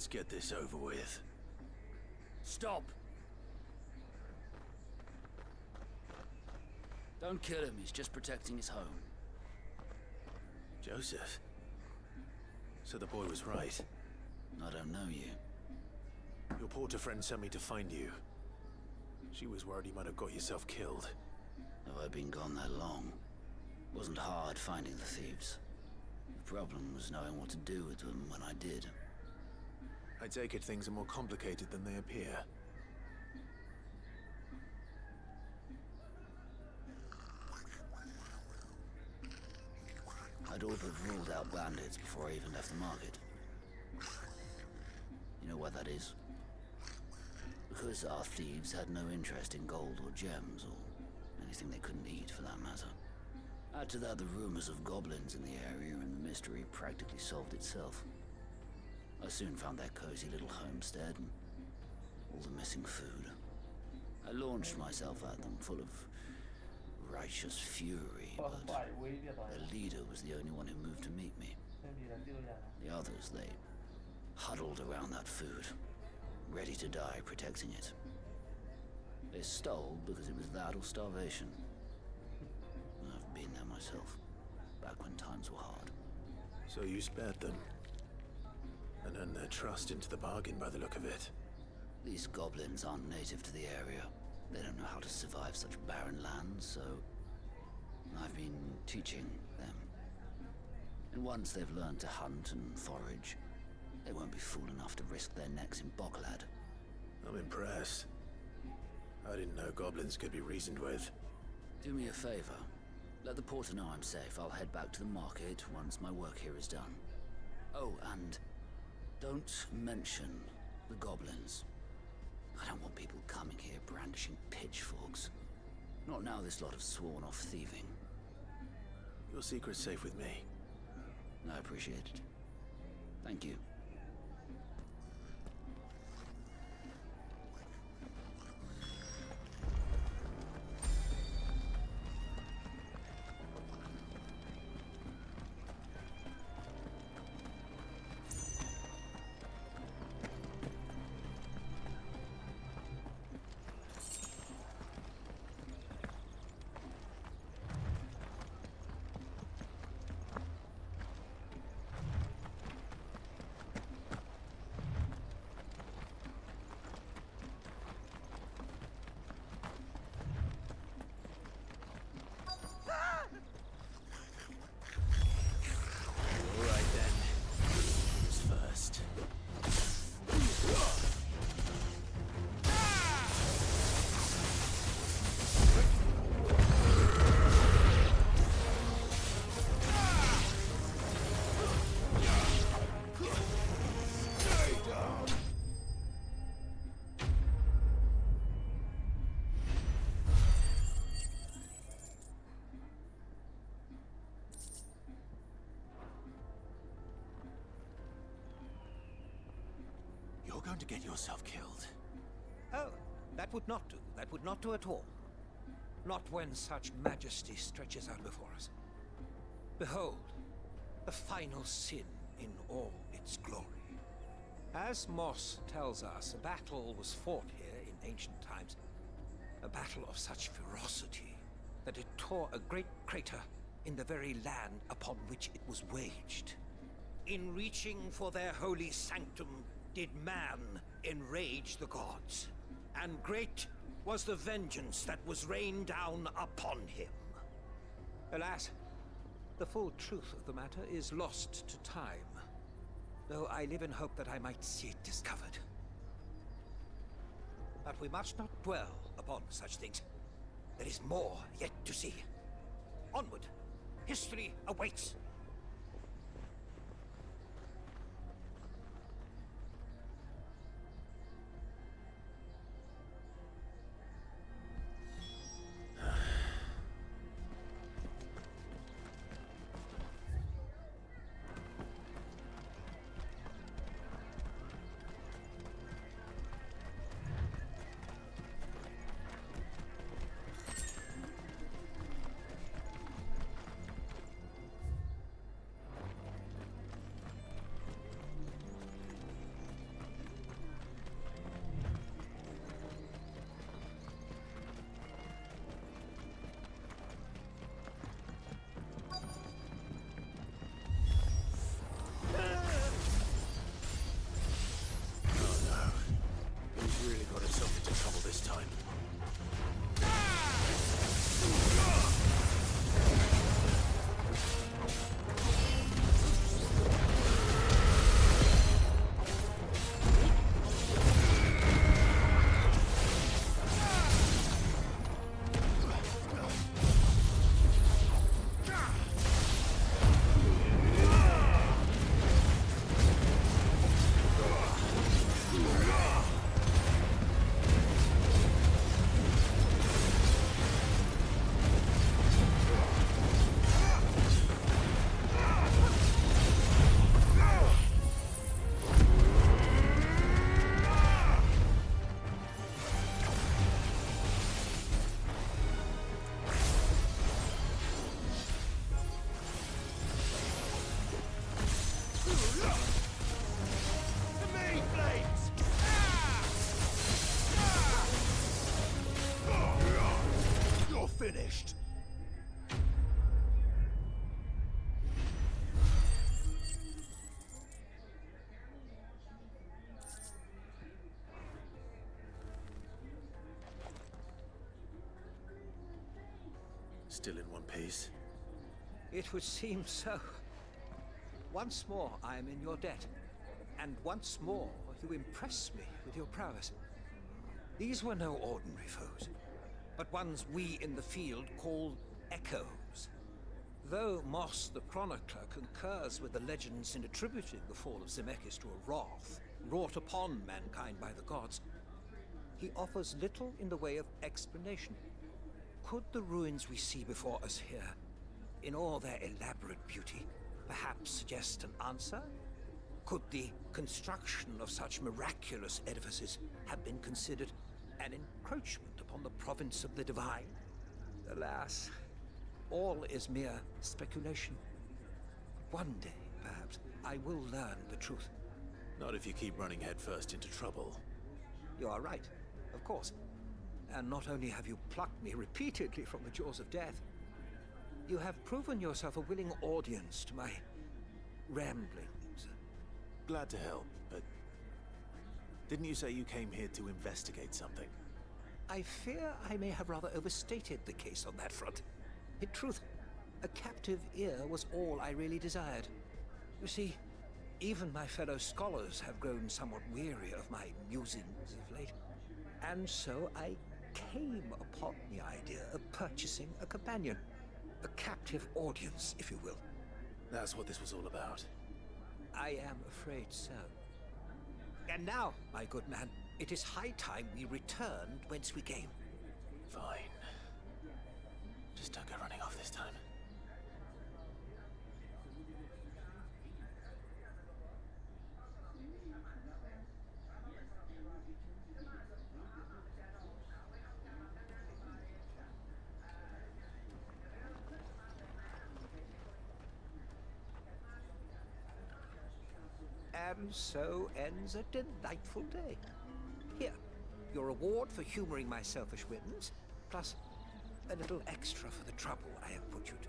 Let's get this over with. Stop! Don't kill him, he's just protecting his home. Joseph? So the boy was right. I don't know you. Your porter friend sent me to find you. She was worried you might have got yourself killed. Have I been gone that long? Wasn't hard finding the thieves. The problem was knowing what to do with them when I did. I take it things are more complicated than they appear. I'd ought to have ruled out bandits before I even left the market. You know why that is? Because our thieves had no interest in gold or gems, or anything they couldn't eat for that matter. Add to that the rumors of goblins in the area, and the mystery practically solved itself. I soon found their cozy little homestead and all the missing food. I launched myself at them, full of righteous fury, but their leader was the only one who moved to meet me. The others, they huddled around that food, ready to die protecting it. They stole because it was that or starvation. I've been there myself, back when times were hard. So you spared them? And earned their trust into the bargain by the look of it. These goblins aren't native to the area. They don't know how to survive such barren lands, so I've been teaching them. And once they've learned to hunt and forage, they won't be fool enough to risk their necks in Boklad. I'm impressed. I didn't know goblins could be reasoned with. Do me a favor. Let the porter know I'm safe. I'll head back to the market once my work here is done. Oh, and don't mention the goblins. I don't want people coming here brandishing pitchforks. Not now this lot have sworn off thieving. Your secret's safe with me. I appreciate it. Thank you. You're going to get yourself killed. Oh, that would not do. That would not do at all. Not when such majesty stretches out before us. Behold, the final sin in all its glory. As Moss tells us, a battle was fought here in ancient times. A battle of such ferocity that it tore a great crater in the very land upon which it was waged. In reaching for their holy sanctum, did man enrage the gods, and great was the vengeance that was rained down upon him. Alas, the full truth of the matter is lost to time, though I live in hope that I might see it discovered. But we must not dwell upon such things. There is more yet to see. Onward! History awaits! Still in one piece? It would seem so. Once more, I am in your debt. And once more, you impress me with your prowess. These were no ordinary foes, but ones we in the field call echoes. Though Moss the Chronicler concurs with the legends in attributing the fall of Zemeckis to a wrath wrought upon mankind by the gods, he offers little in the way of explanation. Could the ruins we see before us here, in all their elaborate beauty, perhaps suggest an answer? Could the construction of such miraculous edifices have been considered an encroachment upon the province of the divine? Alas, all is mere speculation. One day, perhaps, I will learn the truth. Not if you keep running headfirst into trouble. You are right, of course. And not only have you plucked me repeatedly from the jaws of death, you have proven yourself a willing audience to my ramblings. Glad to help, but didn't you say you came here to investigate something? I fear I may have rather overstated the case on that front. In truth, a captive ear was all I really desired. You see, even my fellow scholars have grown somewhat weary of my musings of late. And so I came upon the idea of purchasing a companion. A captive audience, if you will. That's what this was all about. I am afraid so. And now, my good man, it is high time we returned whence we came. Fine. Just don't go running off this time. And so ends a delightful day. Here, your reward for humoring my selfish whims, plus a little extra for the trouble I have put you to.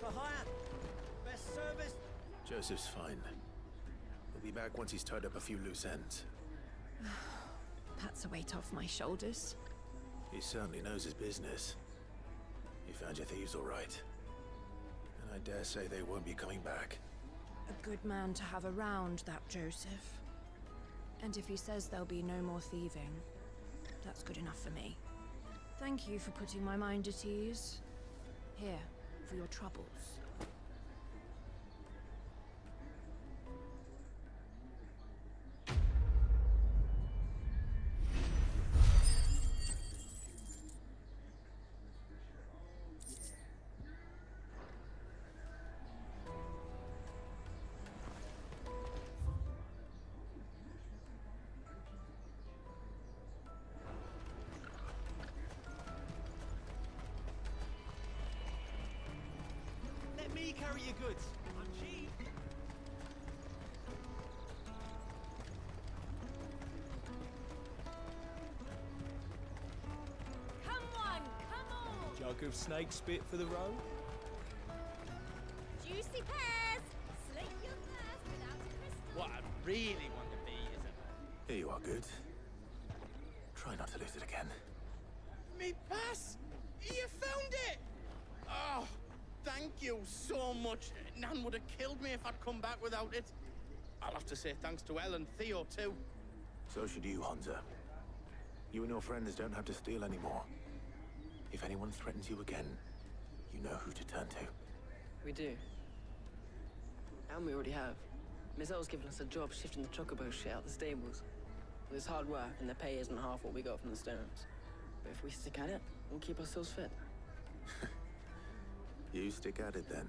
For hire. Best service. Joseph's fine. He'll be back once he's tied up a few loose ends. That's a weight off my shoulders. He certainly knows his business. You found your thieves all right. And I dare say they won't be coming back. A good man to have around, that Joseph. And if he says there'll be no more thieving, that's good enough for me. Thank you for putting my mind at ease. Here, for your troubles. Let me carry your goods. I'm cheap. Come on, come on! Jug of snake spit for the road? Juicy pears! Slate your thirst without a crystal. What I really want to be is a... Here you are, good. Try not to lose it again. Me pass! You found it! Oh, thank you so much. Nan would have killed me if I'd come back without it. I'll have to say thanks to Elle and Theo, too. So should you, Hansa. You and your friends don't have to steal anymore. If anyone threatens you again, you know who to turn to. We do. And we already have. Miss L's given us a job shifting the chocobo shit out the stables. It's hard work, and the pay isn't half what we got from the stones. But if we stick at it, we'll keep ourselves fit. You stick at it, then.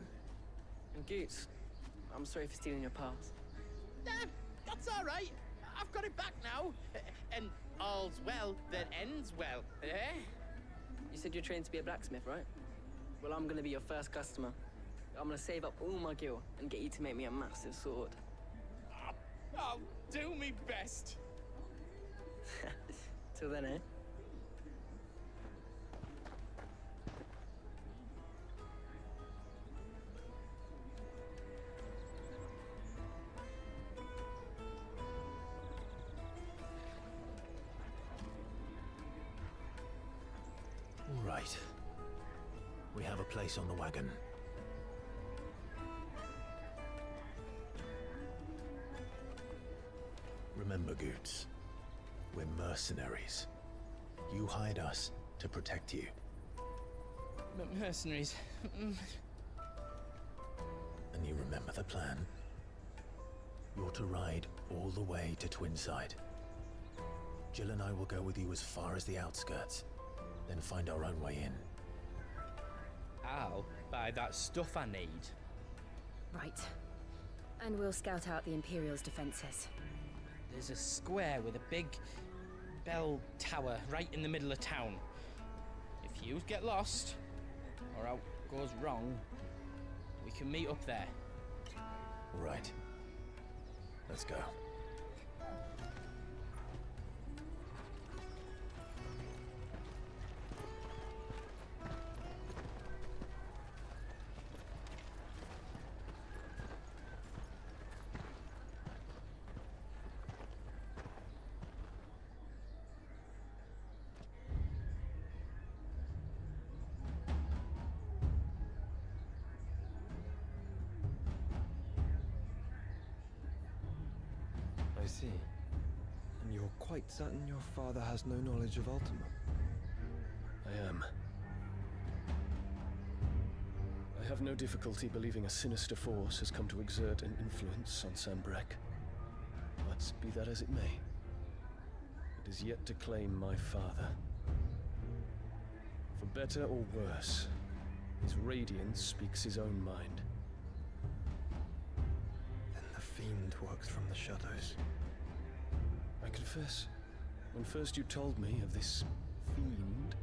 And Goots, I'm sorry for stealing your pass. That's all right. I've got it back now. And all's well that ends well, eh? You said you're trained to be a blacksmith, right? Well, I'm gonna be your first customer. I'm gonna save up all my gil and get you to make me a massive sword. I'll do me best. Till then, eh? All right. We have a place on the wagon. Remember, Goots, we're mercenaries. You hide us to protect you. Mercenaries. And you remember the plan? You're to ride all the way to Twinside. Jill and I will go with you as far as the outskirts, then find our own way in. I'll buy that stuff I need. Right. And we'll scout out the Imperial's defenses. There's a square with a big bell tower right in the middle of town. If you get lost, or out goes wrong, we can meet up there. Right. Let's go. I see. And you're quite certain your father has no knowledge of Ultima? I am. I have no difficulty believing a sinister force has come to exert an influence on Sanbreque. But be that as it may, it is yet to claim my father. For better or worse, his radiance speaks his own mind. Then the fiend works from the shadows. I confess, when first you told me of this fiend,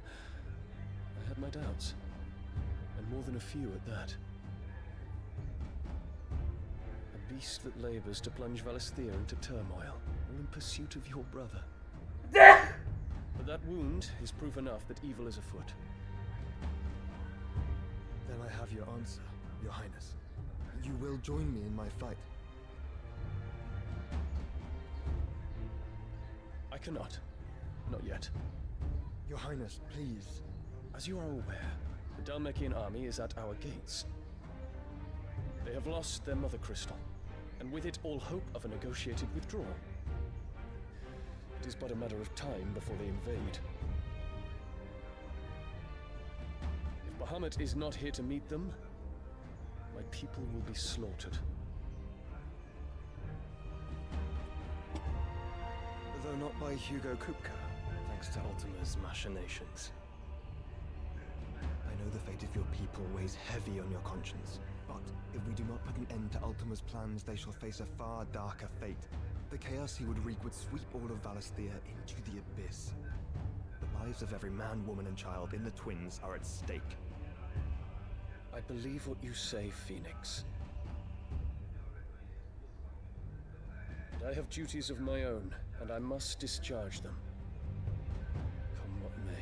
I had my doubts, and more than a few at that. A beast that labors to plunge Valisthea into turmoil, all in pursuit of your brother. But that wound is proof enough that evil is afoot. Then I have your answer, Your Highness. You will join me in my fight. I cannot. Not yet. Your Highness, please. As you are aware, the Dhalmekian army is at our gates. They have lost their mother crystal, and with it all hope of a negotiated withdrawal. It is but a matter of time before they invade. If Bahamut is not here to meet them, my people will be slaughtered. Though not by Hugo Kupka, thanks to Ultima's machinations. I know the fate of your people weighs heavy on your conscience, but if we do not put an end to Ultima's plans, they shall face a far darker fate. The chaos he would wreak would sweep all of Valisthea into the abyss. The lives of every man, woman, and child in the Twins are at stake. I believe what you say, Phoenix. But I have duties of my own, and I must discharge them. Come what may.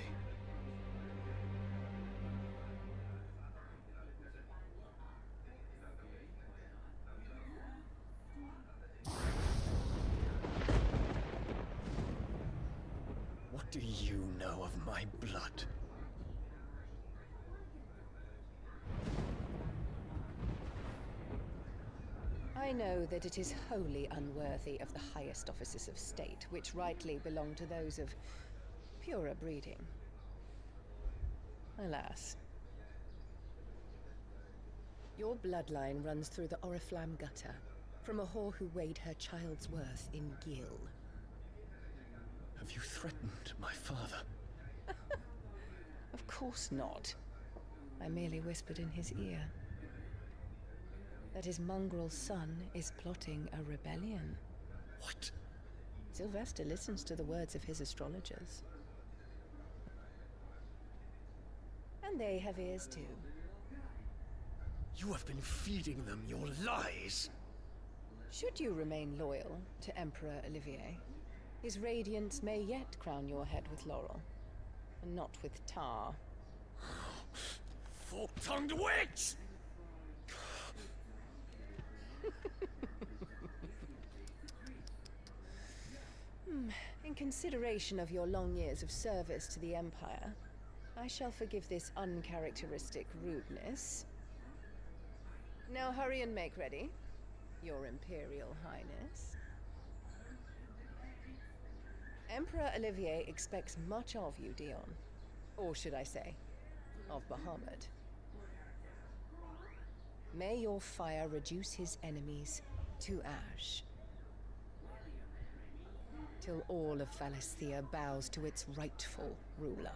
What do you know of my blood? I know that it is wholly unworthy of the highest offices of state, which rightly belong to those of purer breeding. Alas. Your bloodline runs through the Oriflamme gutter, from a whore who weighed her child's worth in Gil. Have you threatened my father? Of course not. I merely whispered in his ear that his mongrel son is plotting a rebellion. What? Sylvester listens to the words of his astrologers. And they have ears too. You have been feeding them your lies. Should you remain loyal to Emperor Olivier, his radiance may yet crown your head with laurel, and not with tar. Fork-tongued witch! In consideration of your long years of service to the Empire, I shall forgive this uncharacteristic rudeness. Now hurry and make ready, Your Imperial Highness. Emperor Olivier expects much of you, Dion. Or should I say, of Bahamut. May your fire reduce his enemies to ash, till all of Valisthea bows to its rightful ruler.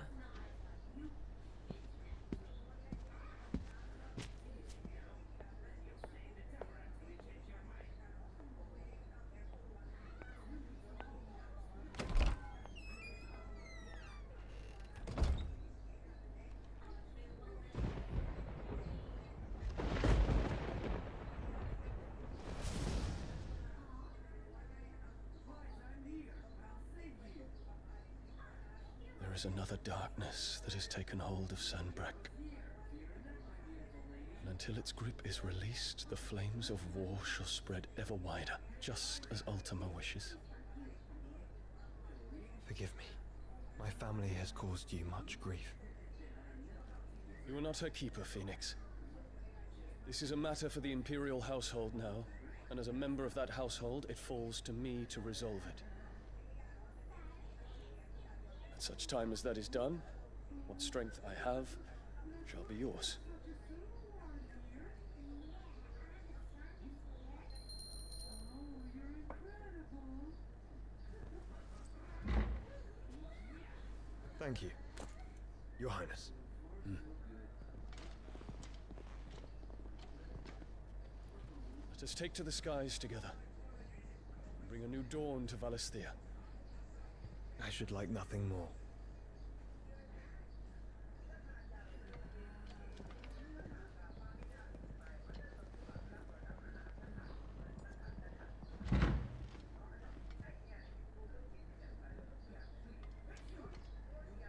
There is another darkness that has taken hold of Sanbreque. And until its grip is released, the flames of war shall spread ever wider, just as Ultima wishes. Forgive me. My family has caused you much grief. You are not her keeper, Phoenix. This is a matter for the Imperial household now, and as a member of that household, it falls to me to resolve it. At such time as that is done, what strength I have shall be yours. Thank you, Your Highness. Let us take to the skies together, and bring a new dawn to Valisthea. I should like nothing more.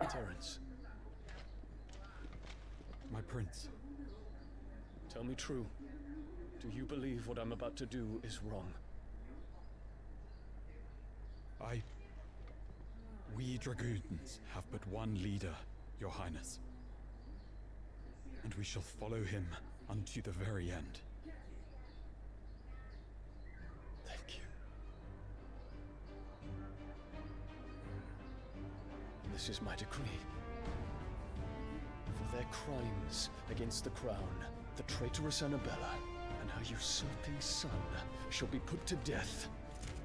Terence. My prince. Tell me true. Do you believe what I'm about to do is wrong? We dragoons have but one leader, Your Highness. And we shall follow him unto the very end. Thank you. This is my decree. For their crimes against the crown, the traitorous Annabella and her usurping son shall be put to death,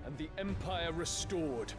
and the Empire restored.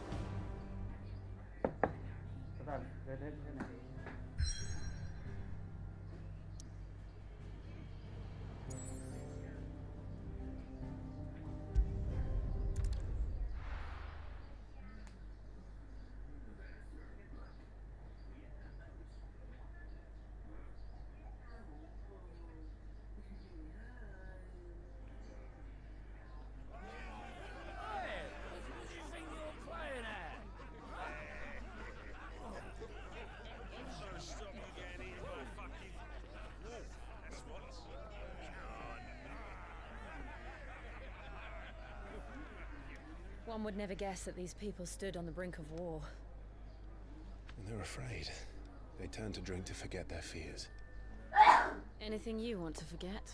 One would never guess that these people stood on the brink of war. And they're afraid. They turn to drink to forget their fears. Anything you want to forget?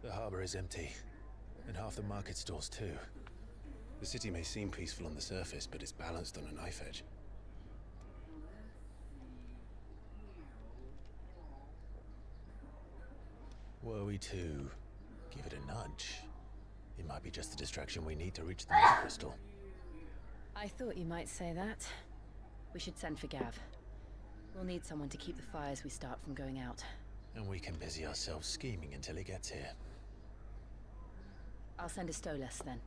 The harbor is empty, and half the market stalls too. The city may seem peaceful on the surface, but it's balanced on a knife edge. Were we to give it a nudge, it might be just the distraction we need to reach the Mother Crystal. I thought you might say that. We should send for Gav. We'll need someone to keep the fires we start from going out. And we can busy ourselves scheming until he gets here. I'll send a Stolas then.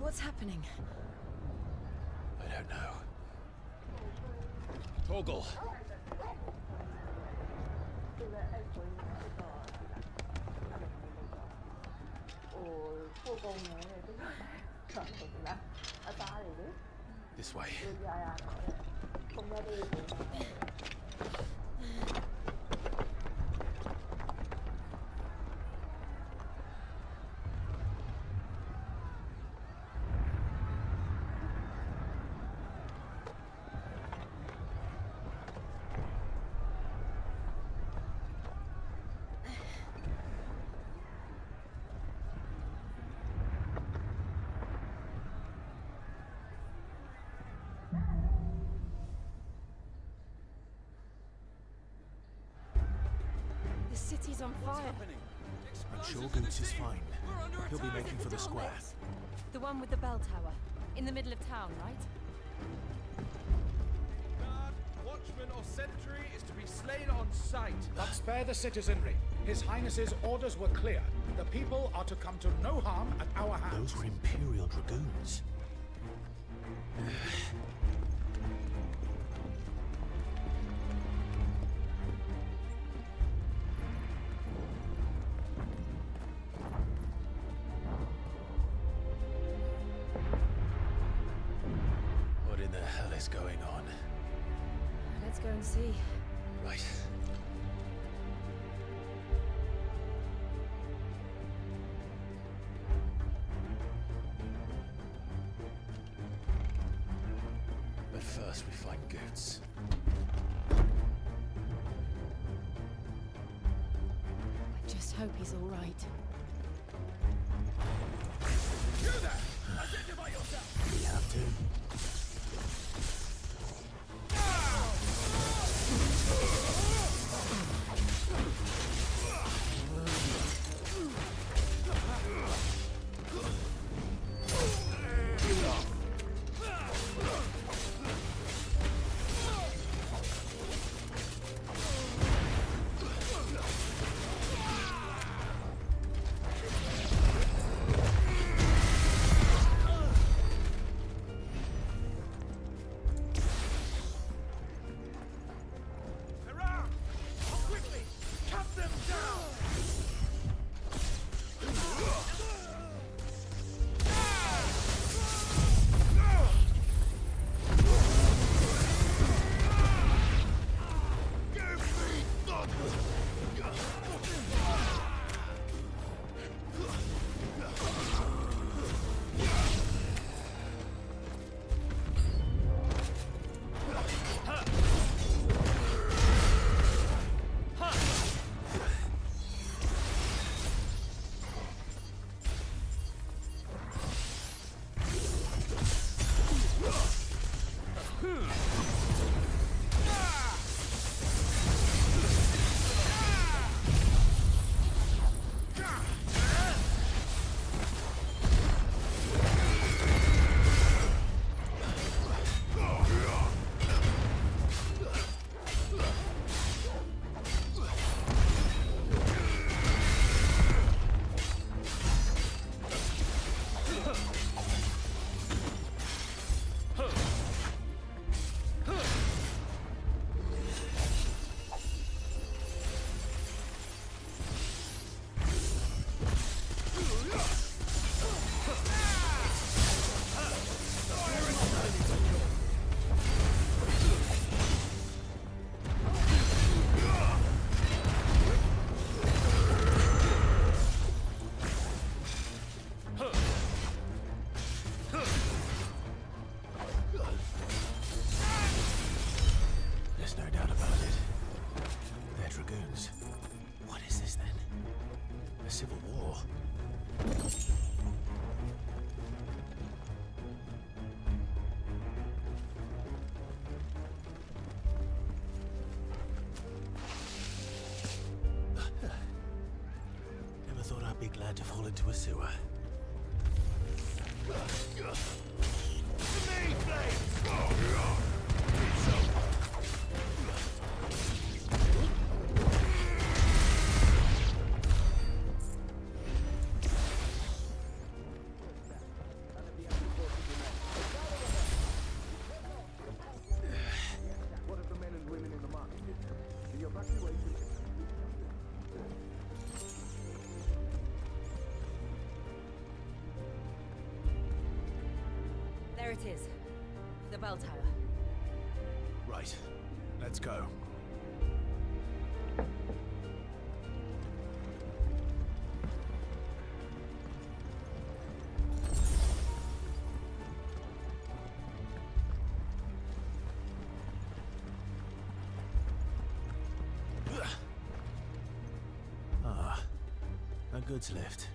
What's happening? I don't know. Torgal! This way. The city's on fire. I'm sure Goots is fine. He'll be making for the square. The one with the bell tower. In the middle of town, right? Guard, watchman or sentry is to be slain on sight. But spare the citizenry. His Highness's orders were clear. The people are to come to no harm at our hands. Those were Imperial Dragoons. What in the hell is going on? Let's go and see. Right. But first we find Goots. I just hope he's all right. You there! Identify yourself! We have to. Quickly! Cut them down! There's no doubt about it. They're Dragoons. What is this then? A civil war? Never thought I'd be glad to fall into a sewer. There it is. The bell tower. Right. Let's go. Ah, a goods lift.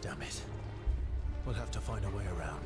Damn it. We'll have to find a way around.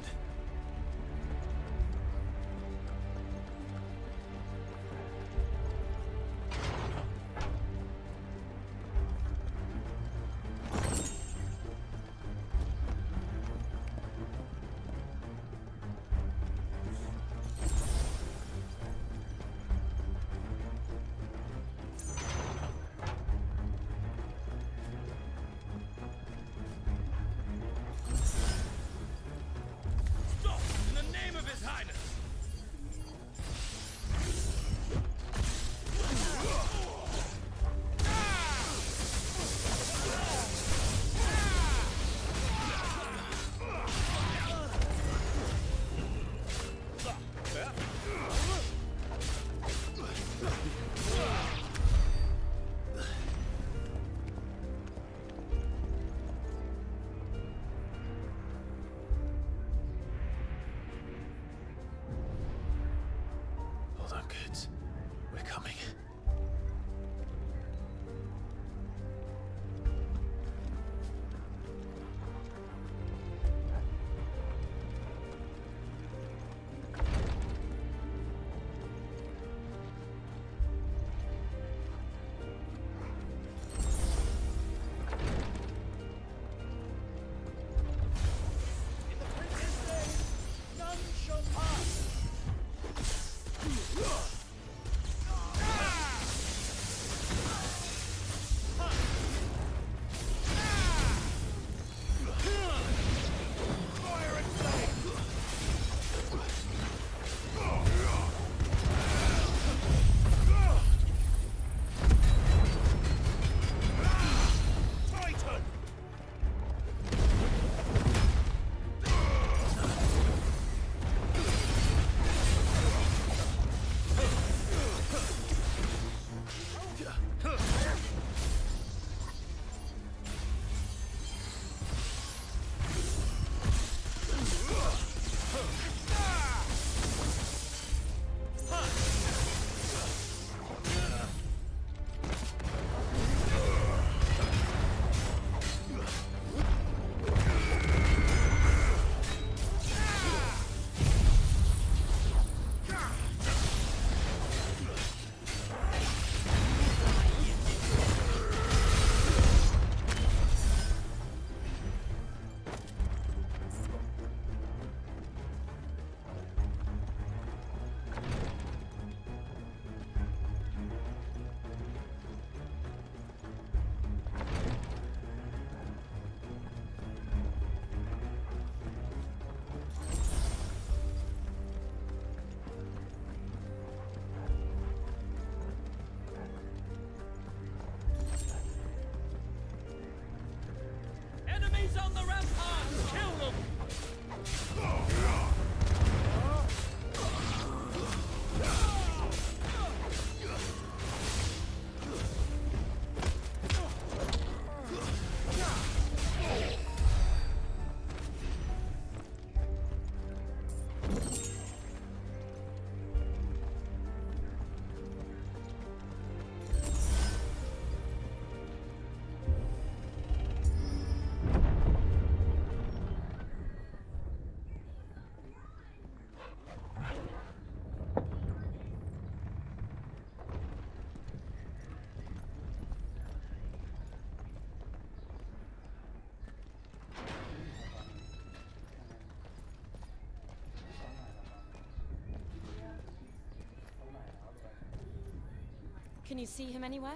Can you see him anywhere?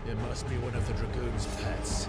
It must be one of the Dragoon's pets.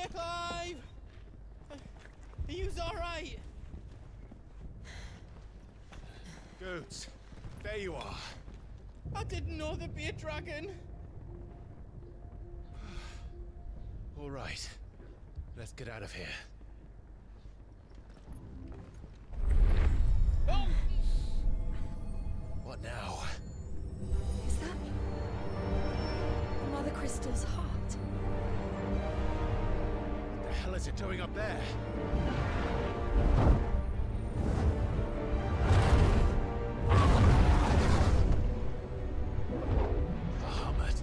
Here, Clive! Are yous alright? Goods, there you are. I didn't know there'd be a dragon. All right, let's get out of here. Oh! What now? Is that Mother Crystal's heart? What the hell is it doing up there? Bahamut.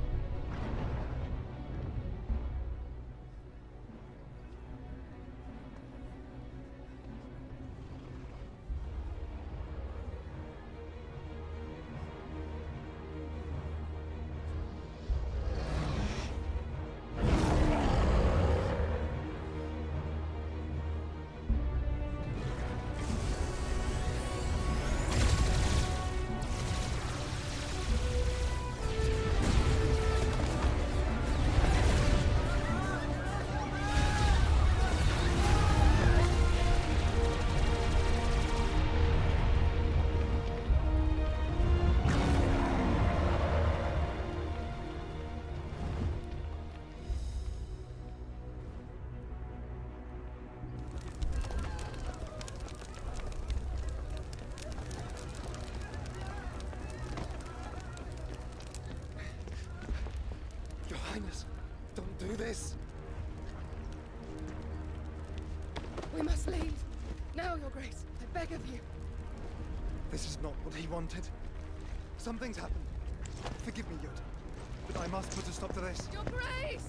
Your Highness, don't do this. We must leave. Now, Your Grace. I beg of you. This is not what he wanted. Something's happened. Forgive me, Yoda, but I must put a stop to this. Your Grace!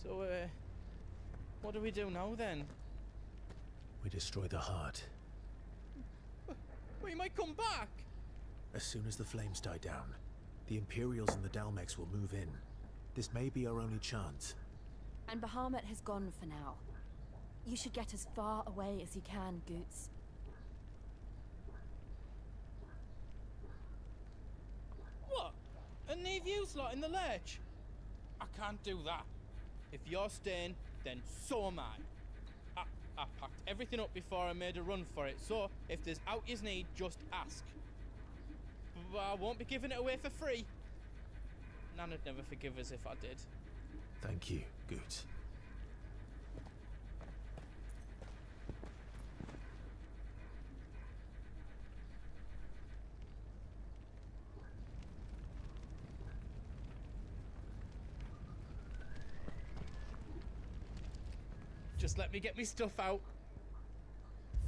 So, what do we do now then? We destroy the heart. We might come back! As soon as the flames die down, the Imperials and the Dalmex will move in. This may be our only chance. And Bahamut has gone for now. You should get as far away as you can, Goots. What? And leave you lot in the lurch? I can't do that. If you're staying, then so am I. I packed everything up before I made a run for it, so if there's out you need, just ask. But I won't be giving it away for free. Nana'd never forgive us if I did. Thank you, Goots. Just let me get me stuff out.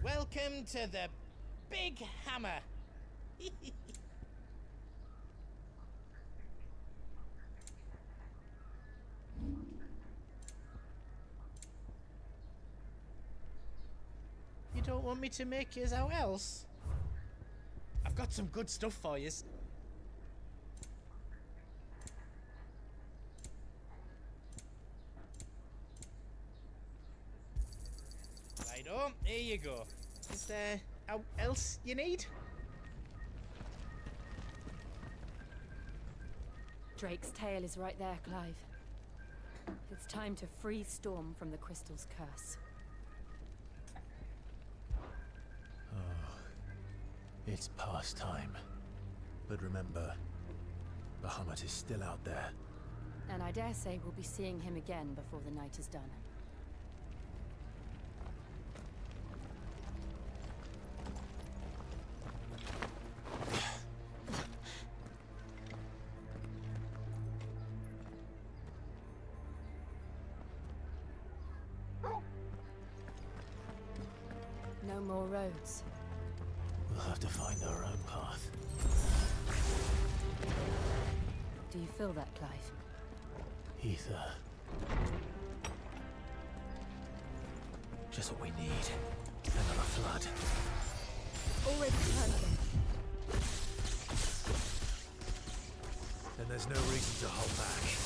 Welcome to the Big Hammer. You don't want me to make yours out else? got some good stuff for yous. Righto, here you go. Is there else you need? Drake's tail is right there, Clive. It's time to free Storm from the crystal's curse. It's past time. But remember, Bahamut is still out there. And I dare say we'll be seeing him again before the night is done. No more roads. We'll have to find our own path. Do you feel that, Clive? Ether. Just what we need. Another flood. Already turning. Then there's no reason to hold back.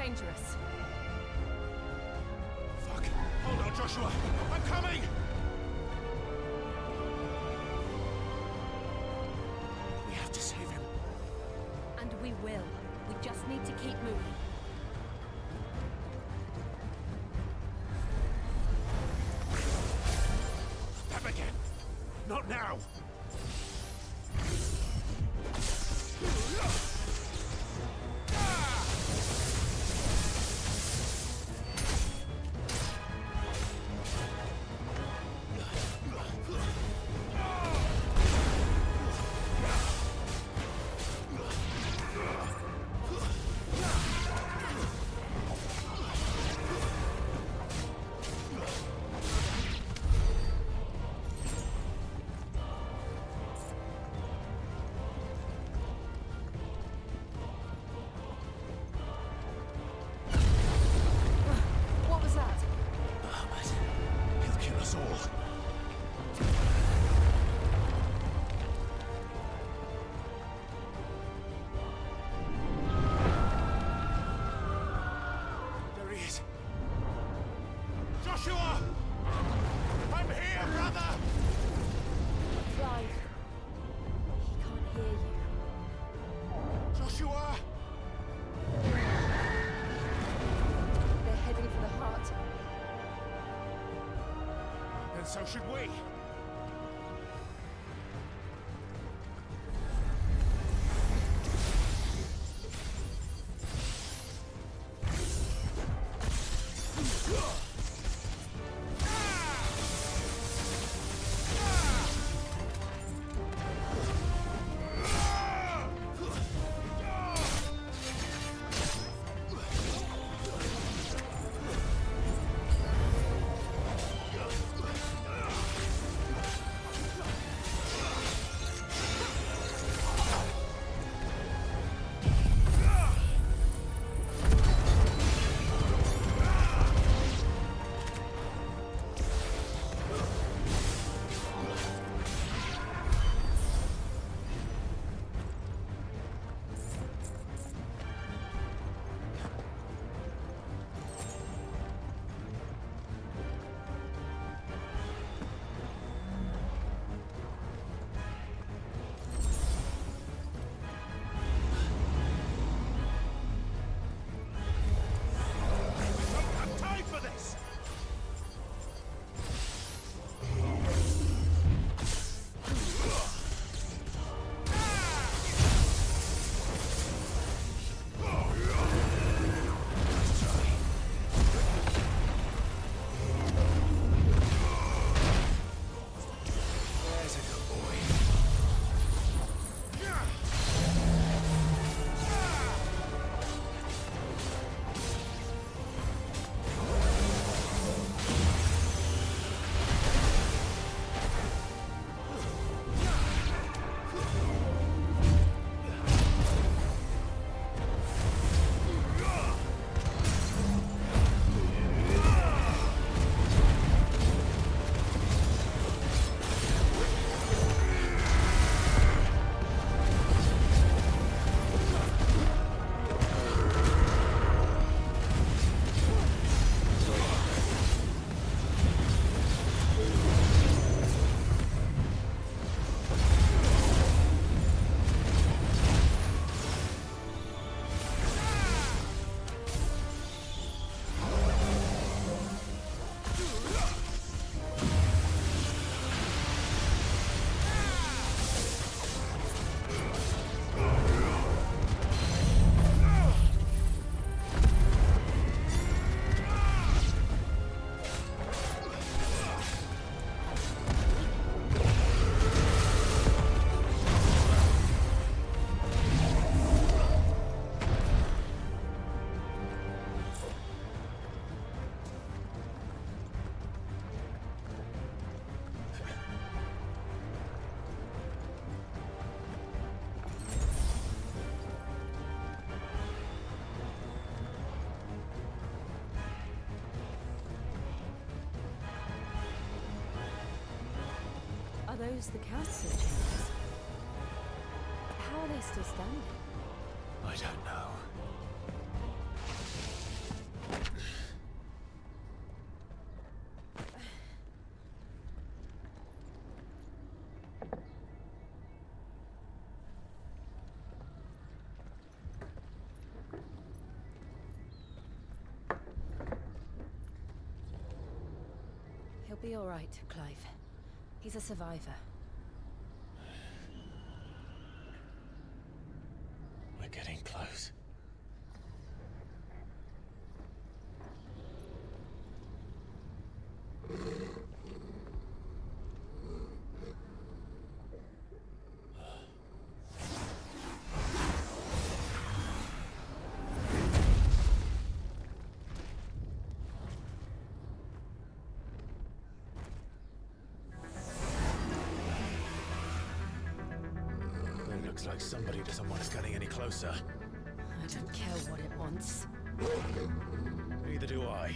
dangerous. Fuck. Hold on, Joshua. I'm coming! We have to save him. And we will. We just need to keep moving. Them again. Not now. What was that? He'll kill us all. There he is. Joshua! I'm here, brother! Clive. He can't hear you. Joshua! They're heading for the heart. Then so should we. Time for this! There's a good boy. Are those the castle chambers? How are they still standing? I don't know. He'll be all right, Clive. He's a survivor. We're getting close. It looks like somebody doesn't want us getting any closer. I don't care what it wants. Neither do I.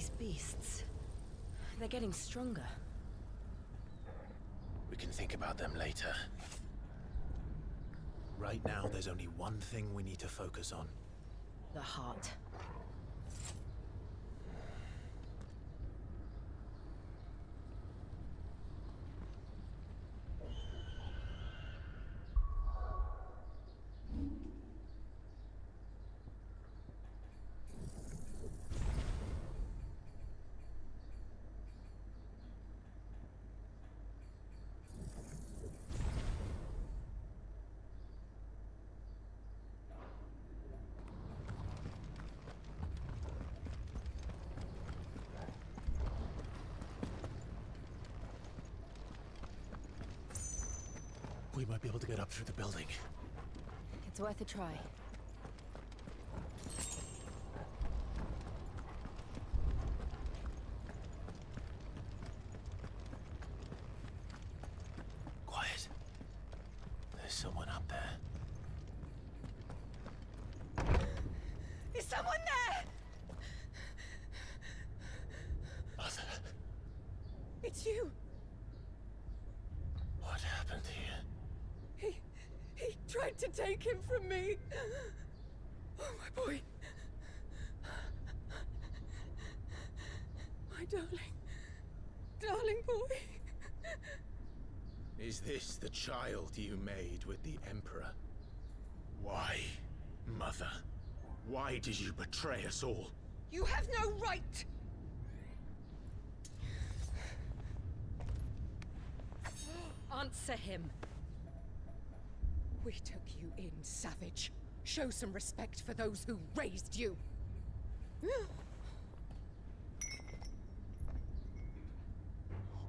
These beasts... they're getting stronger. We can think about them later. Right now, there's only one thing we need to focus on. The heart. We might be able to get up through the building. It's worth a try. Quiet. There's someone up there. Is someone there? Mother. It's you. What happened here? He tried to take him from me. Oh, my boy. My darling boy. Is this the child you made with the Emperor? Why, Mother? Why did you betray us all? You have no right. Answer him. We took you in, savage. Show some respect for those who raised you.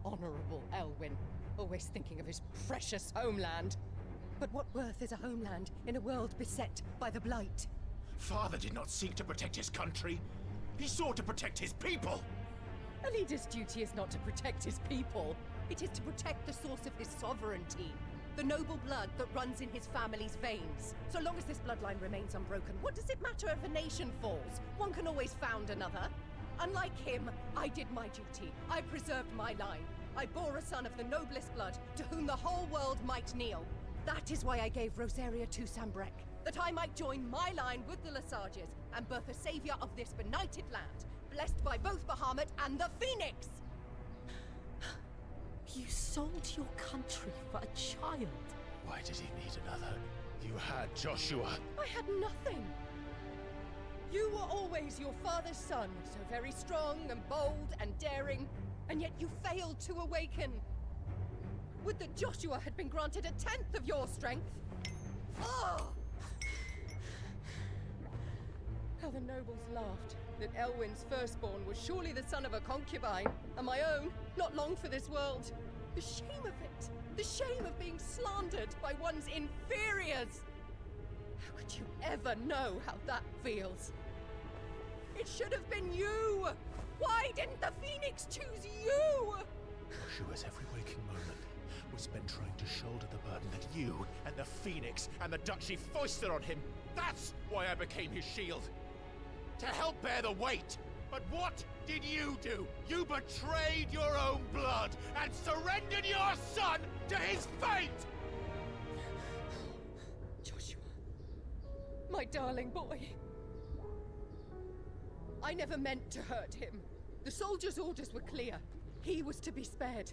Honorable Elwyn, always thinking of his precious homeland. But what worth is a homeland in a world beset by the Blight? Father did not seek to protect his country. He sought to protect his people. A leader's duty is not to protect his people. It is to protect the source of his sovereignty. The noble blood that runs in his family's veins. So long as this bloodline remains unbroken, what does it matter if a nation falls? One can always found another. Unlike him, I did my duty. I preserved my line. I bore a son of the noblest blood, to whom the whole world might kneel. That is why I gave Rosaria to Sambrek, that I might join my line with the Lesages and birth a savior of this benighted land, blessed by both Bahamut and the Phoenix! You sold your country for a child. Why did he need another? You had Joshua. I had nothing. You were always your father's son, so very strong and bold and daring, and yet you failed to awaken. Would that Joshua had been granted 1/10 of your strength? Oh! How the nobles laughed that Elwyn's firstborn was surely the son of a concubine, and my own, not long for this world. The shame of it! The shame of being slandered by one's inferiors! How could you ever know how that feels? It should have been you! Why didn't the Phoenix choose you? Joshua's every waking moment was spent trying to shoulder the burden that you and the Phoenix and the Duchy foisted on him. That's why I became his shield. To help bear the weight. But what did you do? You betrayed your own blood and surrendered your son to his fate! Joshua, my darling boy. I never meant to hurt him. The soldiers' orders were clear. He was to be spared.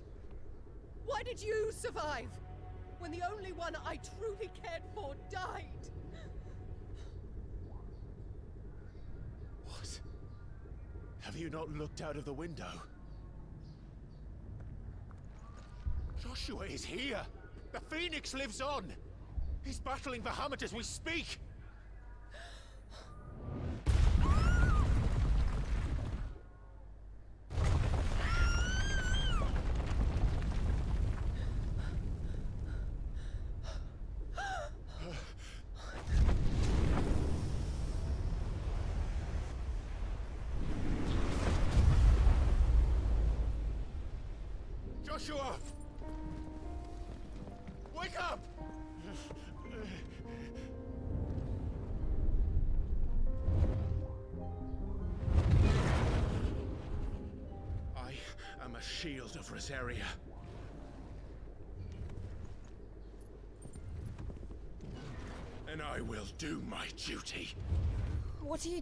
Why did you survive when the only one I truly cared for died? What? Have you not looked out of the window? Joshua is here! The Phoenix lives on! He's battling Bahamut as we speak! Joshua! Wake up! am a shield of Rosaria. And I will do my duty. What are you...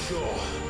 sure.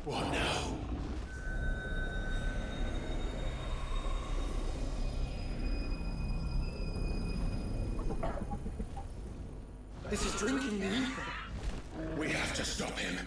What now? This is drinking the ether. We have to stop him.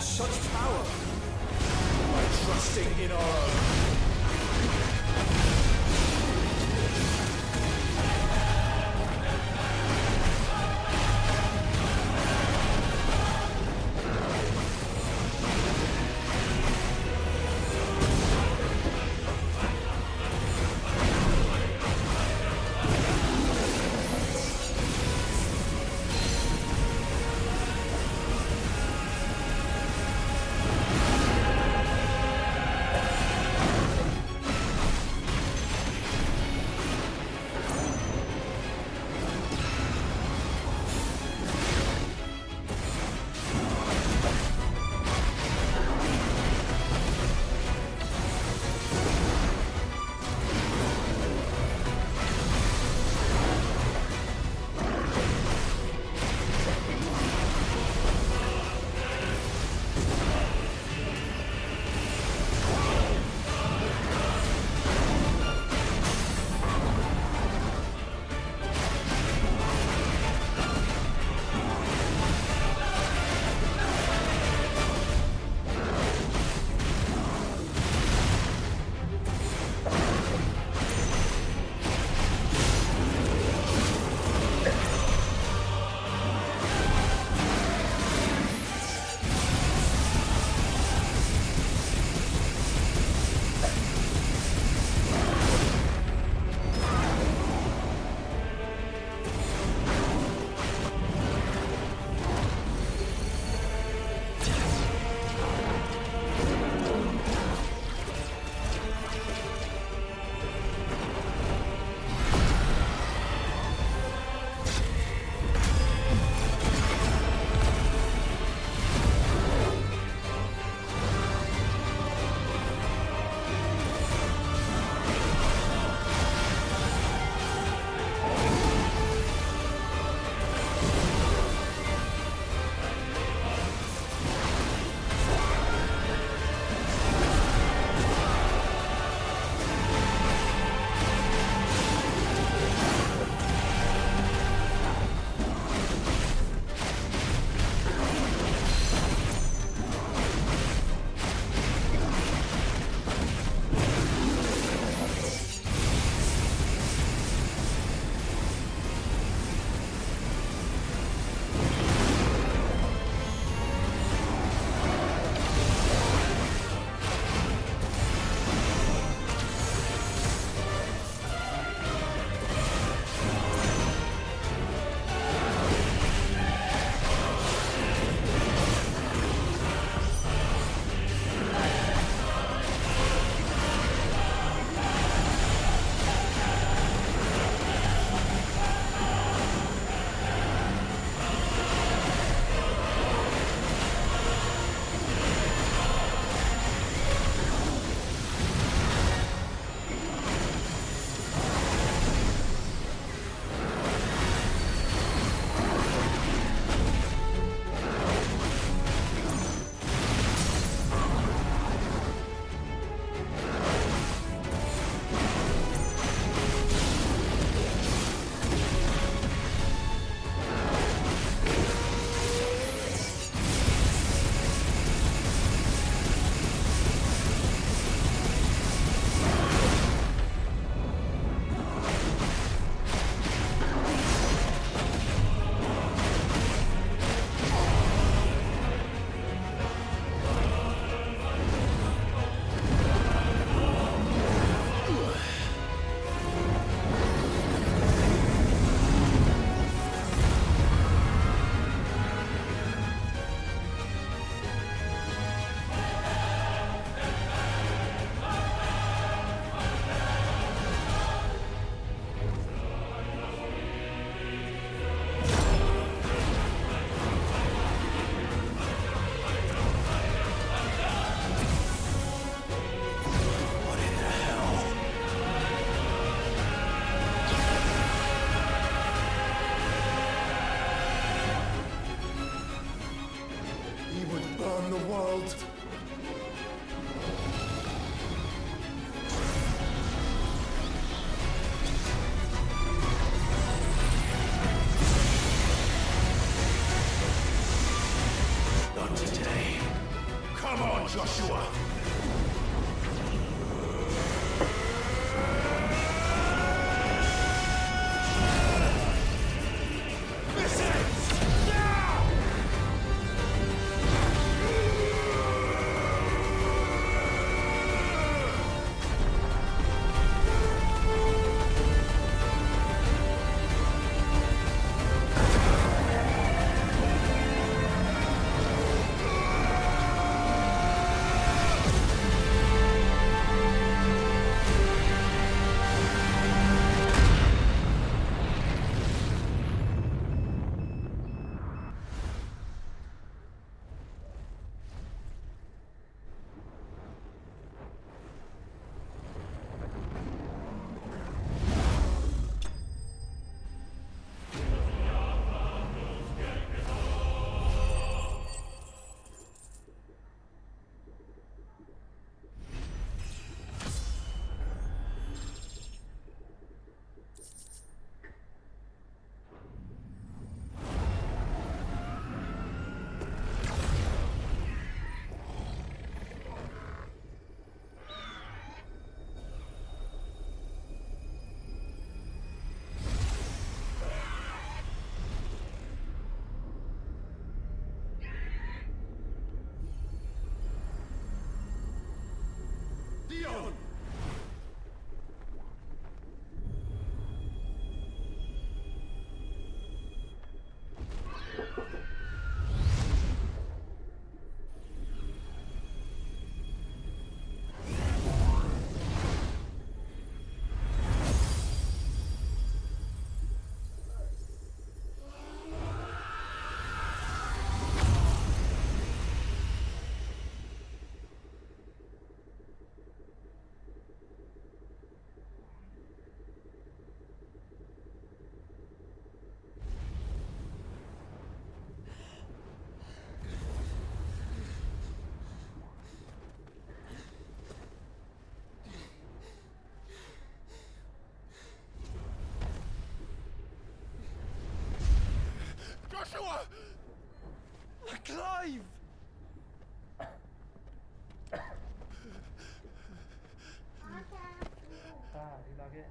such power by trusting in our own.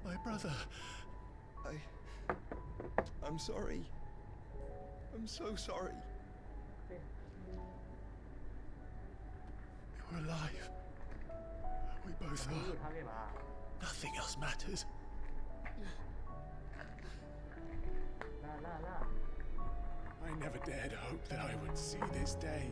My brother. I'm sorry. I'm so sorry. We're alive. We both are. Nothing else matters. I never dared hope that I would see this day.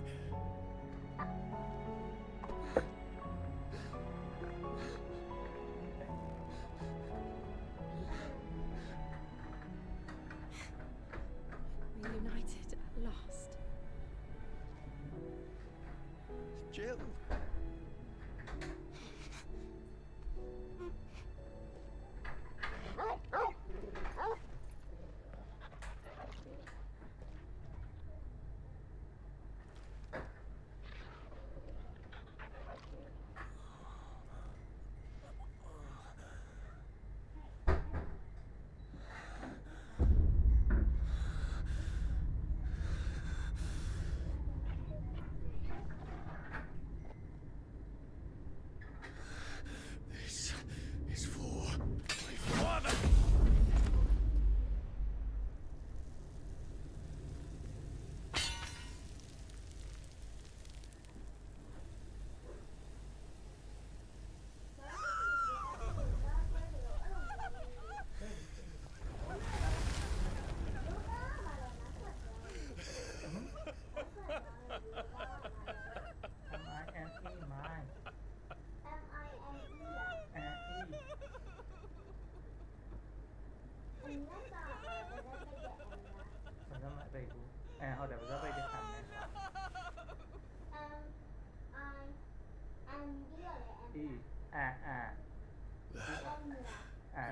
Reunited at last. Jill. This is for my father.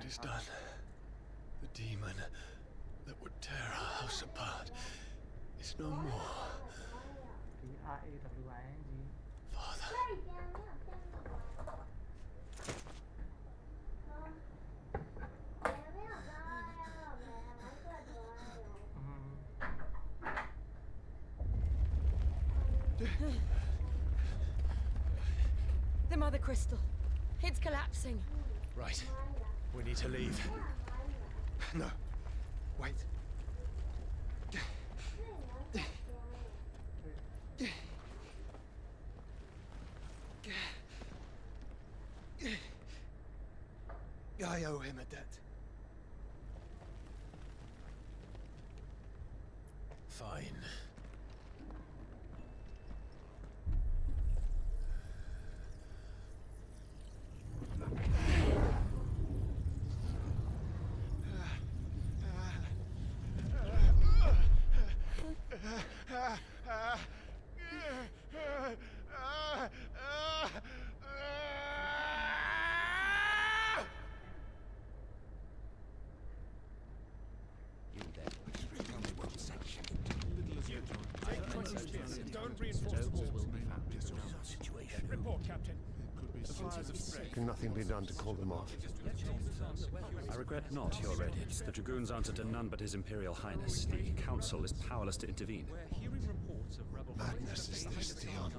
It is done. The demon that would tear our house apart is no more. Father. The Mother Crystal. It's collapsing. Right. We need to leave. No. Wait. I owe him a debt. Fine. Don't reinforce the walls. Report, Captain. Can nothing be done to call them off? I regret not, Your Radiance. The Dragoons answer to none but His Imperial Highness. The Council is powerless to intervene. Madness is this, Dion.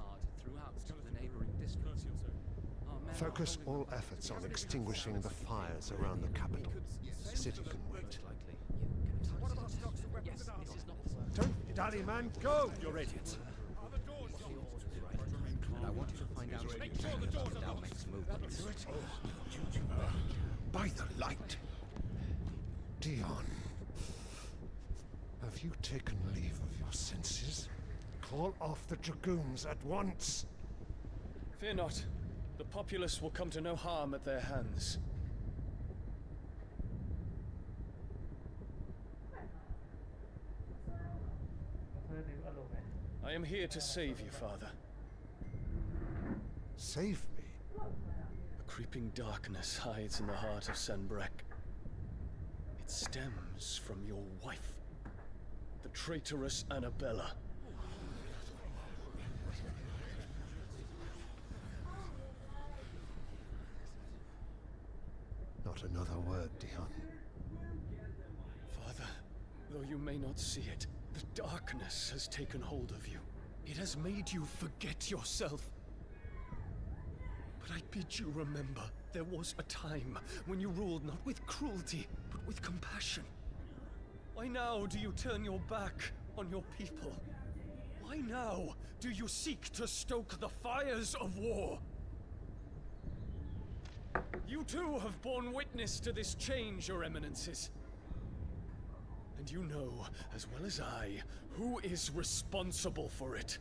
Focus all efforts on extinguishing the fires around the capital. The city can wait. Don't dally, man. Go! Your Radiance. And I want you to find out if Dal makes movements. By the light! Dion. Have you taken leave of your senses? Call off the Dragoons at once! Fear not. The populace will come to no harm at their hands. I am here to save you, Father. Save me? A creeping darkness hides in the heart of Sanbrek. It stems from your wife, the traitorous Annabella. Not another word, Dion. Father, though you may not see it, the darkness has taken hold of you. It has made you forget yourself. But I bid you remember, There was a time when you ruled not with cruelty, but with compassion. Why now do you turn your back on your people? Why now do you seek to stoke the fires of war? You too have borne witness to this change, Your Eminences. And you know, as well as I, who is responsible for it.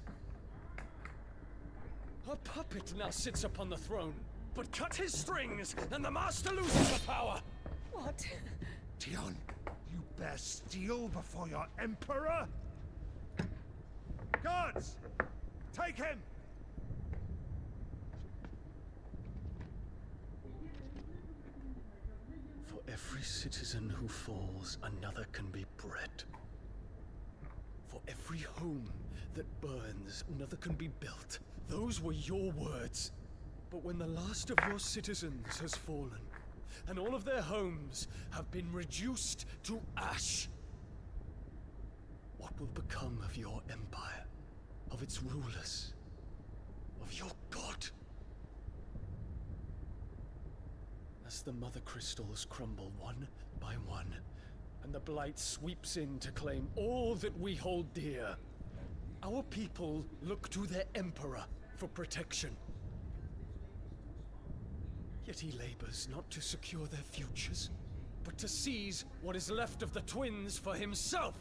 A puppet now sits upon the throne, but cut his strings, and the master loses the power! What? Dion, you bear steel before your emperor? Guards! Take him! For every citizen who falls, another can be bred. For every home that burns, another can be built. Those were your words. But when the last of your citizens has fallen, and all of their homes have been reduced to ash, what will become of your empire, of its rulers, of your god? As the Mother Crystals crumble one by one, and the Blight sweeps in to claim all that we hold dear, our people look to their Emperor for protection. Yet he labors not to secure their futures, but to seize what is left of the twins for himself.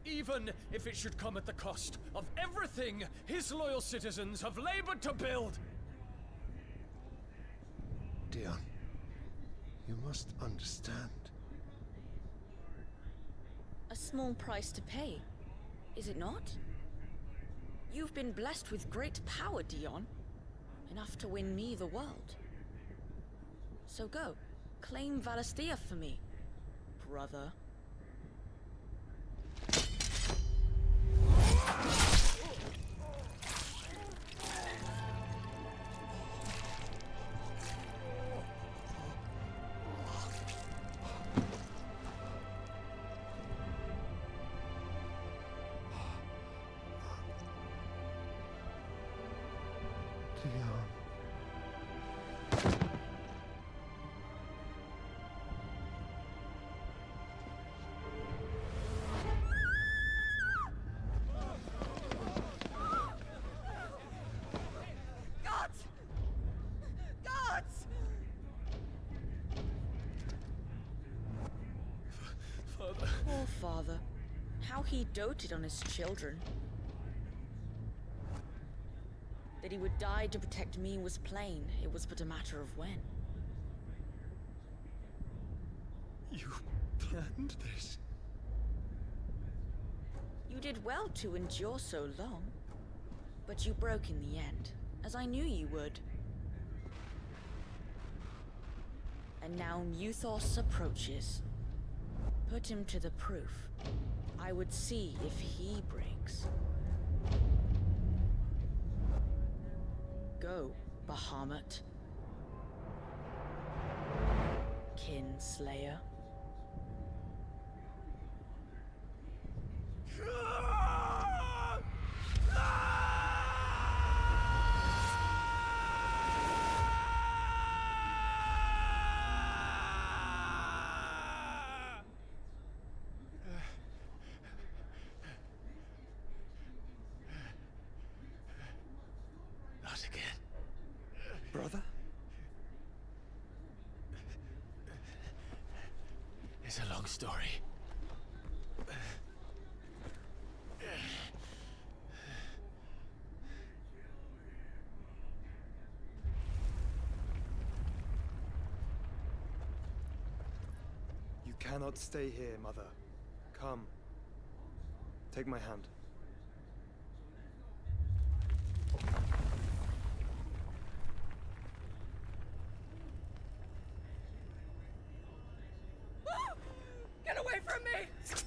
Even if it should come at the cost of everything his loyal citizens have labored to build. Dion, you must understand. A small price to pay, is it not? You've been blessed with great power, Dion. Enough to win me the world. So go, claim Valisthea for me, brother. Poor father. How he doted on his children. That he would die to protect me was plain. It was but a matter of when. You planned this? You did well to endure so long. But you broke in the end, as I knew you would. And now Muthos approaches. Put him to the proof. I would see if he breaks. Go, Bahamut. Kinslayer. Not again. Brother? It's a long story. You cannot stay here, Mother. Come. Take my hand. Get away from me! This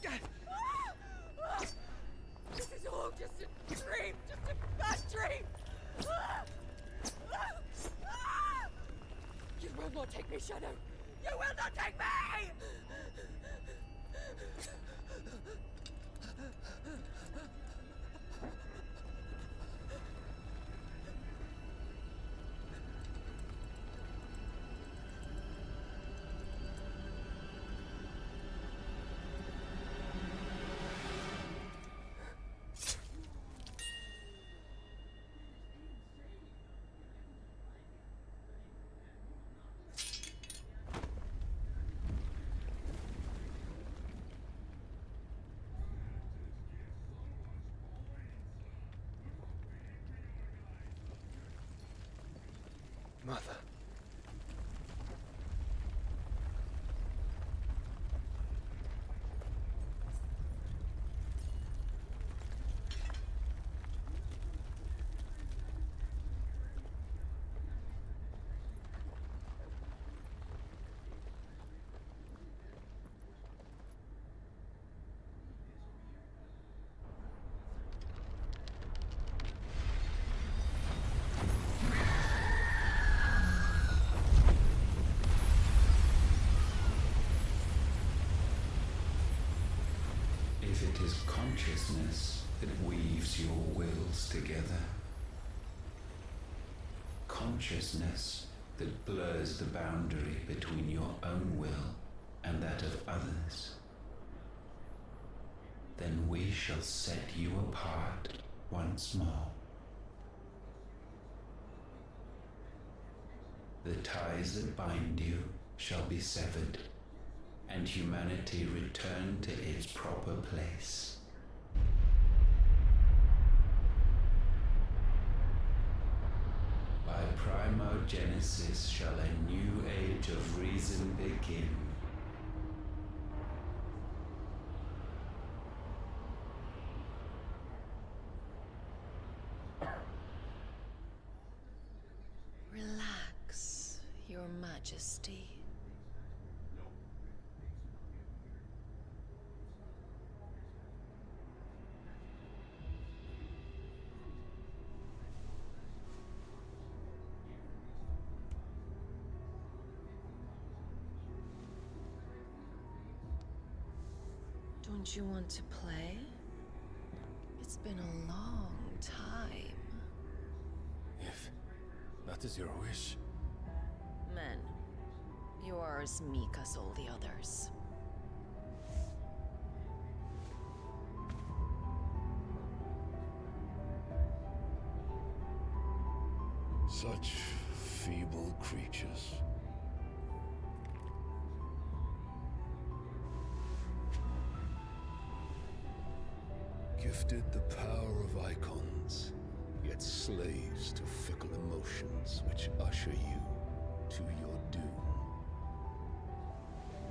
is all just a dream, just a bad dream! You will not take me, Shadow! You will not take me! Mother. If it is consciousness that weaves your wills together, consciousness that blurs the boundary between your own will and that of others, then we shall set you apart once more. The ties that bind you shall be severed, and humanity return to its proper place. By primogenesis shall a new age of reason begin. Relax, Your Majesty. Don't you want to play? It's been a long time. If that is your wish. Men, you are as meek as all the others. Such feeble creatures. Gifted the power of icons, yet slaves to fickle emotions which usher you to your doom.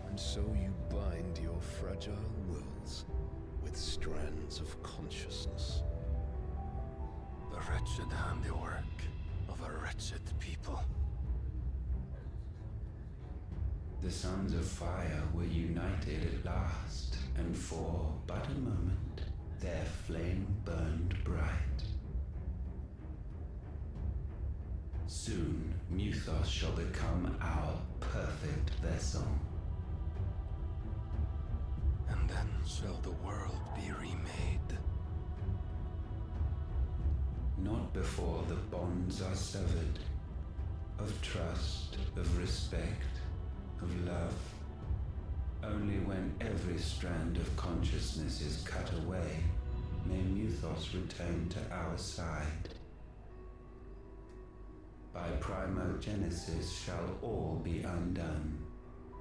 And so you bind your fragile wills with strands of consciousness. The wretched handiwork of a wretched people. The Sons of Fire were united at last, and for but a moment, their flame burned bright. Soon, Muthos shall become our perfect vessel. And then shall the world be remade. Not before the bonds are severed, of trust, of respect, of love. Only when every strand of consciousness is cut away, may Muthos return to our side. By primogenesis shall all be undone.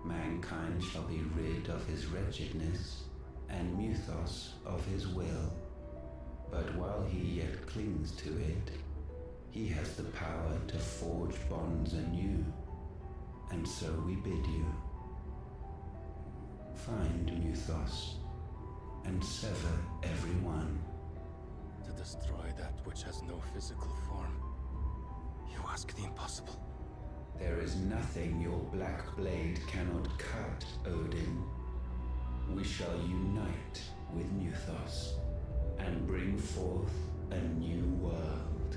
Mankind shall be rid of his wretchedness, and Muthos of his will. But while he yet clings to it, he has the power to forge bonds anew, and so we bid you. Find Muthos, and sever every one. To destroy that which has no physical form. You ask the impossible. There is nothing your black blade cannot cut, Odin. We shall unite with Muthos, and bring forth a new world.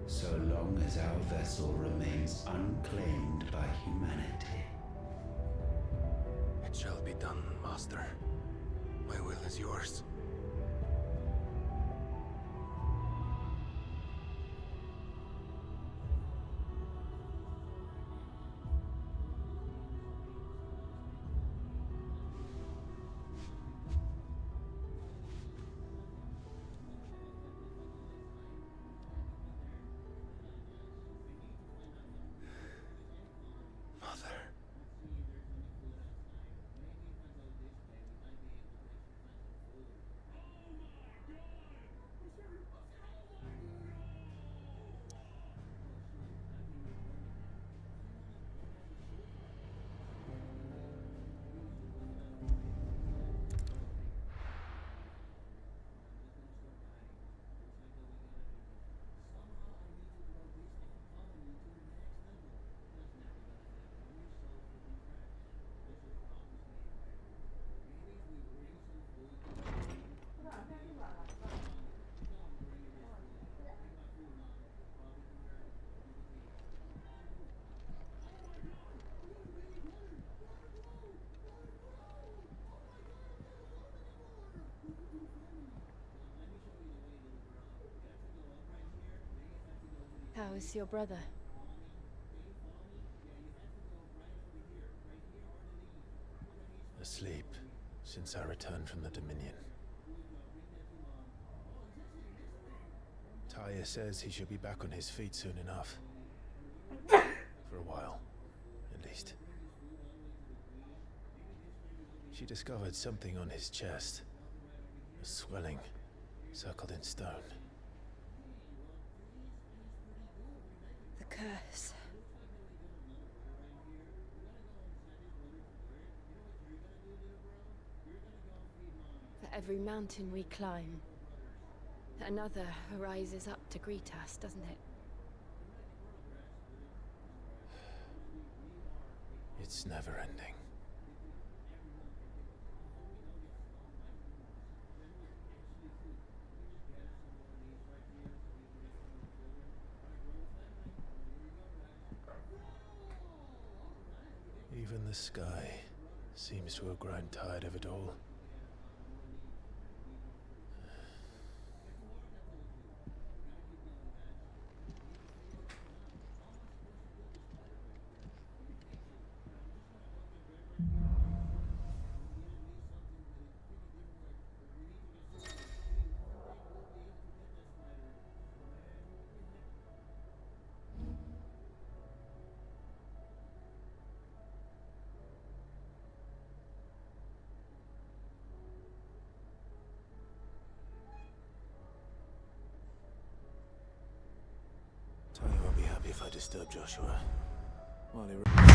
So long as our vessel remains unclaimed by humanity. It shall be done, Master. My will is yours. is your brother? Asleep since I returned from the Dominion. Taya says he should be back on his feet soon enough. For a while, at least. She discovered something on his chest. A swelling, circled in stone. The curse. For every mountain we climb, another arises up to greet us, doesn't it? It's never ending. Even the sky seems to have grown tired of it all. Tony won't be happy if I disturb Joshua while he